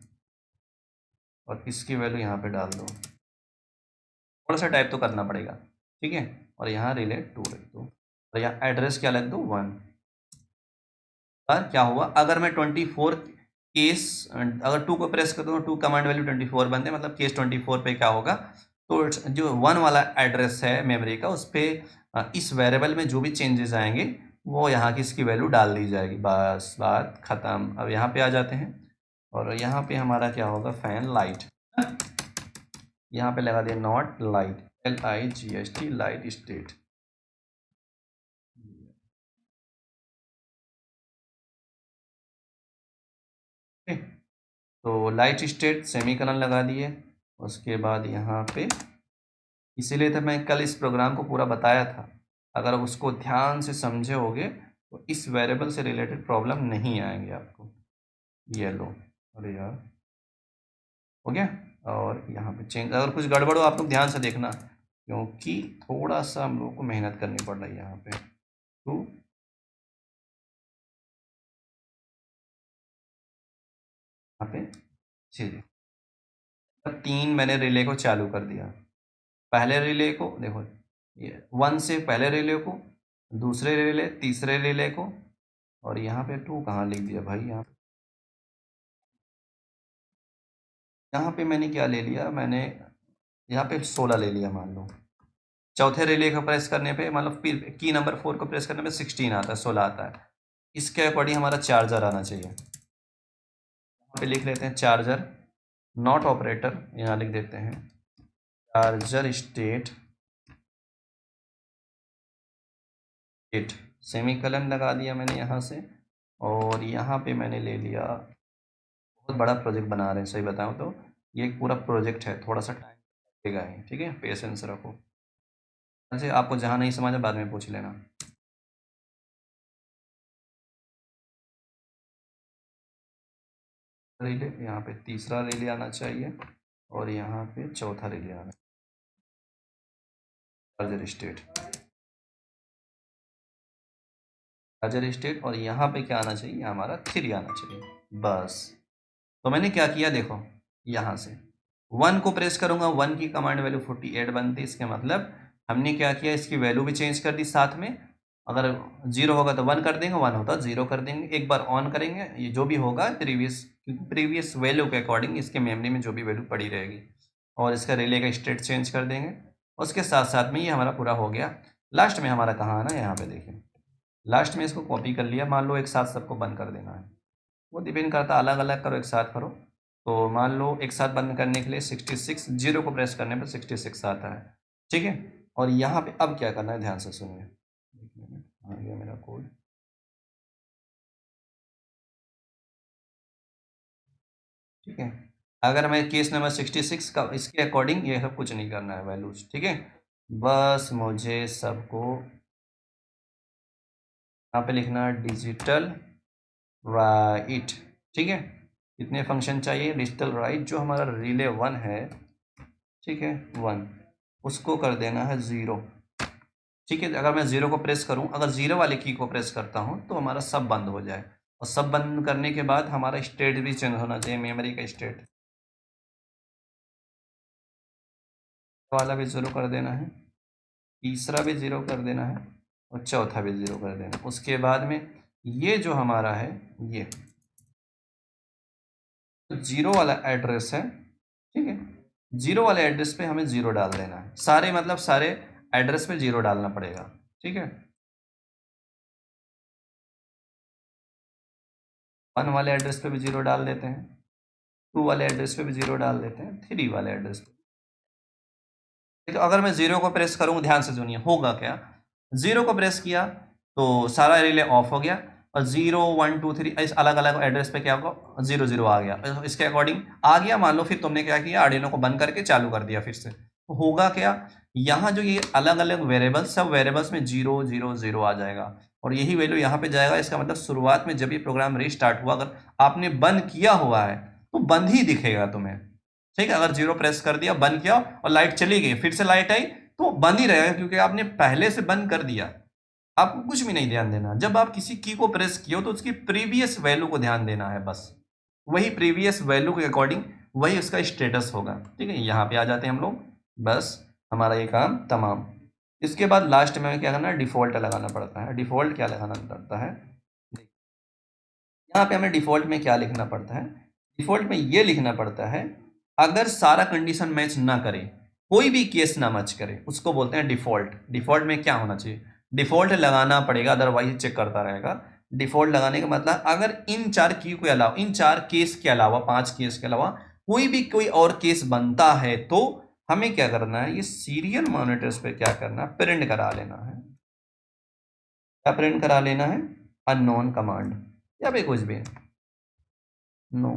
और इसकी वैल्यू यहाँ पे डाल दो। थोड़ा सा टाइप तो करना पड़ेगा। ठीक है, और यहाँ रिलेट 2 रख दो और यहाँ एड्रेस क्या लग दो 1। पर क्या हुआ, अगर मैं 24 केस, अगर 2 को प्रेस कर दूँ 2 कमांड वैल्यू 24 बनते हैं, मतलब केस 24 पे क्या होगा, तो जो 1 वाला एड्रेस है मेमोरी का, उस पर इस वेरिएबल में जो भी चेंजेस आएंगे वो यहाँ की इसकी वैल्यू डाल दी जाएगी। बस बात ख़त्म। अब यहाँ पे आ जाते हैं, और यहाँ पे हमारा क्या होगा, फैन लाइट, यहाँ पे लगा दिया not light, LIGHT light state. तो लाइट स्टेट सेमीकलन लगा दिए। उसके बाद यहाँ पे, इसीलिए तो मैं कल इस प्रोग्राम को पूरा बताया था, अगर उसको ध्यान से समझे होगे तो इस वेरिएबल से रिलेटेड प्रॉब्लम नहीं आएंगे आपको। ये लो, अरे यार हो गया। और यहाँ पे चेंज, अगर कुछ गड़बड़ हो आप लोग ध्यान से देखना, क्योंकि थोड़ा सा हम लोग को मेहनत करनी पड़ रही है यहाँ पे। तो यहाँ पे जी 3 मैंने रिले को चालू कर दिया। पहले रिले को देखो, ये 1 से पहले रिले को, दूसरे रिले, तीसरे रिले को, और यहाँ पे 2 कहाँ लिख दिया भाई, यहाँ पे मैंने क्या ले लिया, मैंने यहाँ पे 16 ले लिया मान लो। चौथे रिले को प्रेस करने पे, मान लो फिर की नंबर 4 को प्रेस करने पे 16 आता है, 16 आता है। इसके अकॉर्डिंग हमारा चार्जर आना चाहिए। यहाँ पे लिख लेते हैं चार्जर नॉट ऑपरेटर, यहाँ लिख देते हैं चार्जर स्टेट सेमीकलन लगा दिया मैंने यहाँ से। और यहाँ पे मैंने ले लिया, बहुत बड़ा प्रोजेक्ट बना रहे हैं सही बताऊँ तो, ये एक पूरा प्रोजेक्ट है, थोड़ा सा टाइम लगेगा ही, ठीक है, पेशेंस रखो। वैसे आपको जहाँ नहीं समझा बाद में पूछ लेना। रिले, यहाँ पे तीसरा रिले आना चाहिए, और यहाँ पे चौथा रिले आना, चार्जर स्टेट, चार्जर स्टेट, और यहाँ पे क्या आना चाहिए, हमारा 3 आना चाहिए बस। तो मैंने क्या किया देखो, यहाँ से 1 को प्रेस करूँगा, 1 की कमांड वैल्यू 48 बनती है, इसके मतलब हमने क्या किया, इसकी वैल्यू भी चेंज कर दी साथ में। अगर 0 होगा तो 1 कर देंगे, 1 होता है 0 कर देंगे। एक बार ऑन करेंगे, ये जो भी होगा प्रीवियस, क्योंकि प्रीवियस वैल्यू के अकॉर्डिंग इसके मेमोरी में जो भी वैल्यू पड़ी रहेगी, और इसका रिले का स्टेट चेंज कर देंगे। उसके साथ साथ में ये हमारा पूरा हो गया। लास्ट में हमारा कहाँ आना है, यहाँ पे देखिए, लास्ट में इसको कॉपी कर लिया। मान लो एक साथ सबको बंद कर देना है, वो डिपेंड करता है, अलग अलग करो एक साथ करो। तो मान लो एक साथ बंद करने के लिए 66, 0 को प्रेस करने पर 66 आता है, ठीक है। और यहाँ पे अब क्या करना है, ध्यान से सुनिए, आ गया मेरा कोड, ठीक है। अगर मैं केस नंबर 66 का, इसके अकॉर्डिंग ये सब कुछ नहीं करना है वैल्यूज, ठीक है। बस मुझे सबको यहाँ पे लिखना है डिजिटल राइट, ठीक है। कितने फंक्शन चाहिए, डिजिटल राइट जो हमारा रिले 1 है, ठीक है 1, उसको कर देना है 0, ठीक है। अगर मैं 0 को प्रेस करूं, अगर 0 वाले की को प्रेस करता हूं तो हमारा सब बंद हो जाए, और सब बंद करने के बाद हमारा स्टेट भी चेंज होना चाहिए, मेमोरी का स्टेट वाला भी 0 कर देना है, तीसरा भी 0 कर देना है, और चौथा भी 0 कर देना। उसके बाद में ये जो हमारा है, ये 0 वाला एड्रेस है, ठीक है। 0 वाले एड्रेस पे हमें 0 डाल देना है, सारे मतलब सारे एड्रेस पे 0 डालना पड़ेगा, ठीक है। 1 वाले एड्रेस पे भी 0 डाल देते हैं, 2 वाले एड्रेस पे भी 0 डाल देते हैं, 3 वाले एड्रेस पे। तो अगर मैं 0 को प्रेस करूँ, ध्यान से सुनिए होगा क्या, 0 को प्रेस किया तो सारा रिले ऑफ हो गया, और 0 1 2 3 इस अलग अलग एड्रेस पे क्या होगा, 0 0 आ गया। इसके अकॉर्डिंग आ गया, मान लो फिर तुमने क्या किया, आर्डिनो को बंद करके चालू कर दिया फिर से, तो होगा क्या, यहाँ जो ये अलग अलग वेरिएबल्स, सब वेरिएबल्स में 0 0 0 आ जाएगा, और यही वैल्यू यहाँ पे जाएगा। इसका मतलब शुरुआत में जब ये प्रोग्राम रीस्टार्ट हुआ, अगर आपने बंद किया हुआ है तो बंद ही दिखेगा तुम्हें, ठीक है। अगर 0 प्रेस कर दिया, बंद किया और लाइट चली गई, फिर से लाइट आई तो बंद ही रहेगा, क्योंकि आपने पहले से बंद कर दिया। आपको कुछ भी नहीं ध्यान देना, जब आप किसी की को प्रेस किए हो तो उसकी प्रीवियस वैल्यू को ध्यान देना है, बस वही प्रीवियस वैल्यू के अकॉर्डिंग वही उसका स्टेटस होगा, ठीक है। यहाँ पे आ जाते हैं हम लोग, बस हमारा ये काम तमाम। इसके बाद लास्ट में क्या करना है, डिफॉल्ट लगाना पड़ता है। डिफॉल्ट क्या लगाना पड़ता है, यहाँ पे हमें डिफॉल्ट में क्या लिखना पड़ता है, डिफॉल्ट में ये लिखना पड़ता है, अगर सारा कंडीशन मैच ना करे, कोई भी केस ना मैच करे, उसको बोलते हैं डिफॉल्ट। डिफॉल्ट में क्या होना चाहिए, डिफॉल्ट लगाना पड़ेगा, अदरवाइज चेक करता रहेगा। डिफॉल्ट लगाने का मतलब अगर इन 4 की के अलावा, इन 4 केस के अलावा, 5 केस के अलावा कोई और केस बनता है तो हमें क्या करना है, ये सीरियल मॉनिटर्स पे क्या करना है, प्रिंट करा लेना है। क्या प्रिंट करा लेना है? अननोन कमांड या भी कुछ भी, नो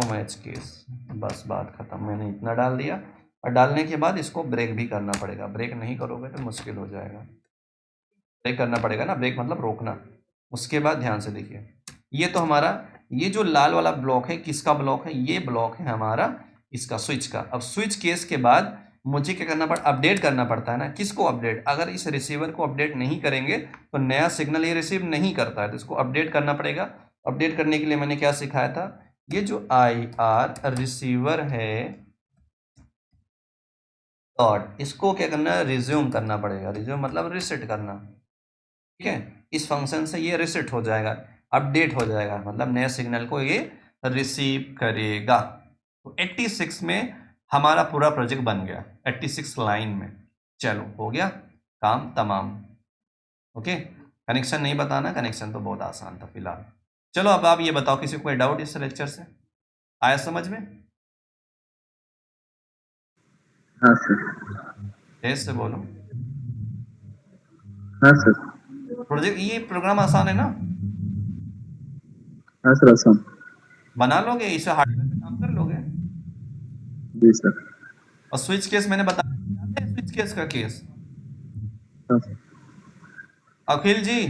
मैच केस, बस बात खत्म। मैंने इतना डाल दिया और डालने के बाद इसको ब्रेक भी करना पड़ेगा। ब्रेक नहीं करोगे तो मुश्किल हो जाएगा। ब्रेक करना पड़ेगा ना, ब्रेक मतलब रोकना। उसके बाद ध्यान से देखिए, ये तो हमारा, ये जो लाल वाला ब्लॉक है किसका ब्लॉक है? ये ब्लॉक है हमारा इसका, स्विच का। अब स्विच केस के बाद मुझे क्या करना पड़ता, अपडेट करना पड़ता है ना। किसको अपडेट? अगर इस रिसीवर को अपडेट नहीं करेंगे तो नया सिग्नल ये रिसीव नहीं करता है, तो इसको अपडेट करना पड़ेगा। अपडेट करने के लिए मैंने क्या सिखाया था, ये जो IR रिसीवर है डॉट, इसको क्या करना है, रिज्यूम करना पड़ेगा। रिज्यूम मतलब रिसेट करना, ठीक है। इस फंक्शन से ये रिसेट हो जाएगा, अपडेट हो जाएगा, मतलब नए सिग्नल को ये रिसीव करेगा। तो 86 में हमारा पूरा प्रोजेक्ट बन गया, 86 लाइन में। चलो हो गया काम तमाम। ओके, कनेक्शन नहीं बताना, कनेक्शन तो बहुत आसान था फिलहाल। चलो अब आप ये बताओ, किसी को कोई डाउट इस लेक्चर से आया समझ में? हाँ सर। तेज से बोलो। हाँ सर। प्रोजेक्ट, ये प्रोग्राम आसान है ना? हाँ सर, आसान। बना लोगे, इसे हार्डवेयर पे काम कर लोगे। जी सर। और स्विच केस मैंने बताया, याद है स्विच केस का केस? हाँ सर। अखिल जी,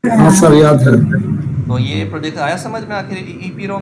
हाँ सर, याद है। तो ये प्रोजेक्ट आया समझ में? आखिर EEPROM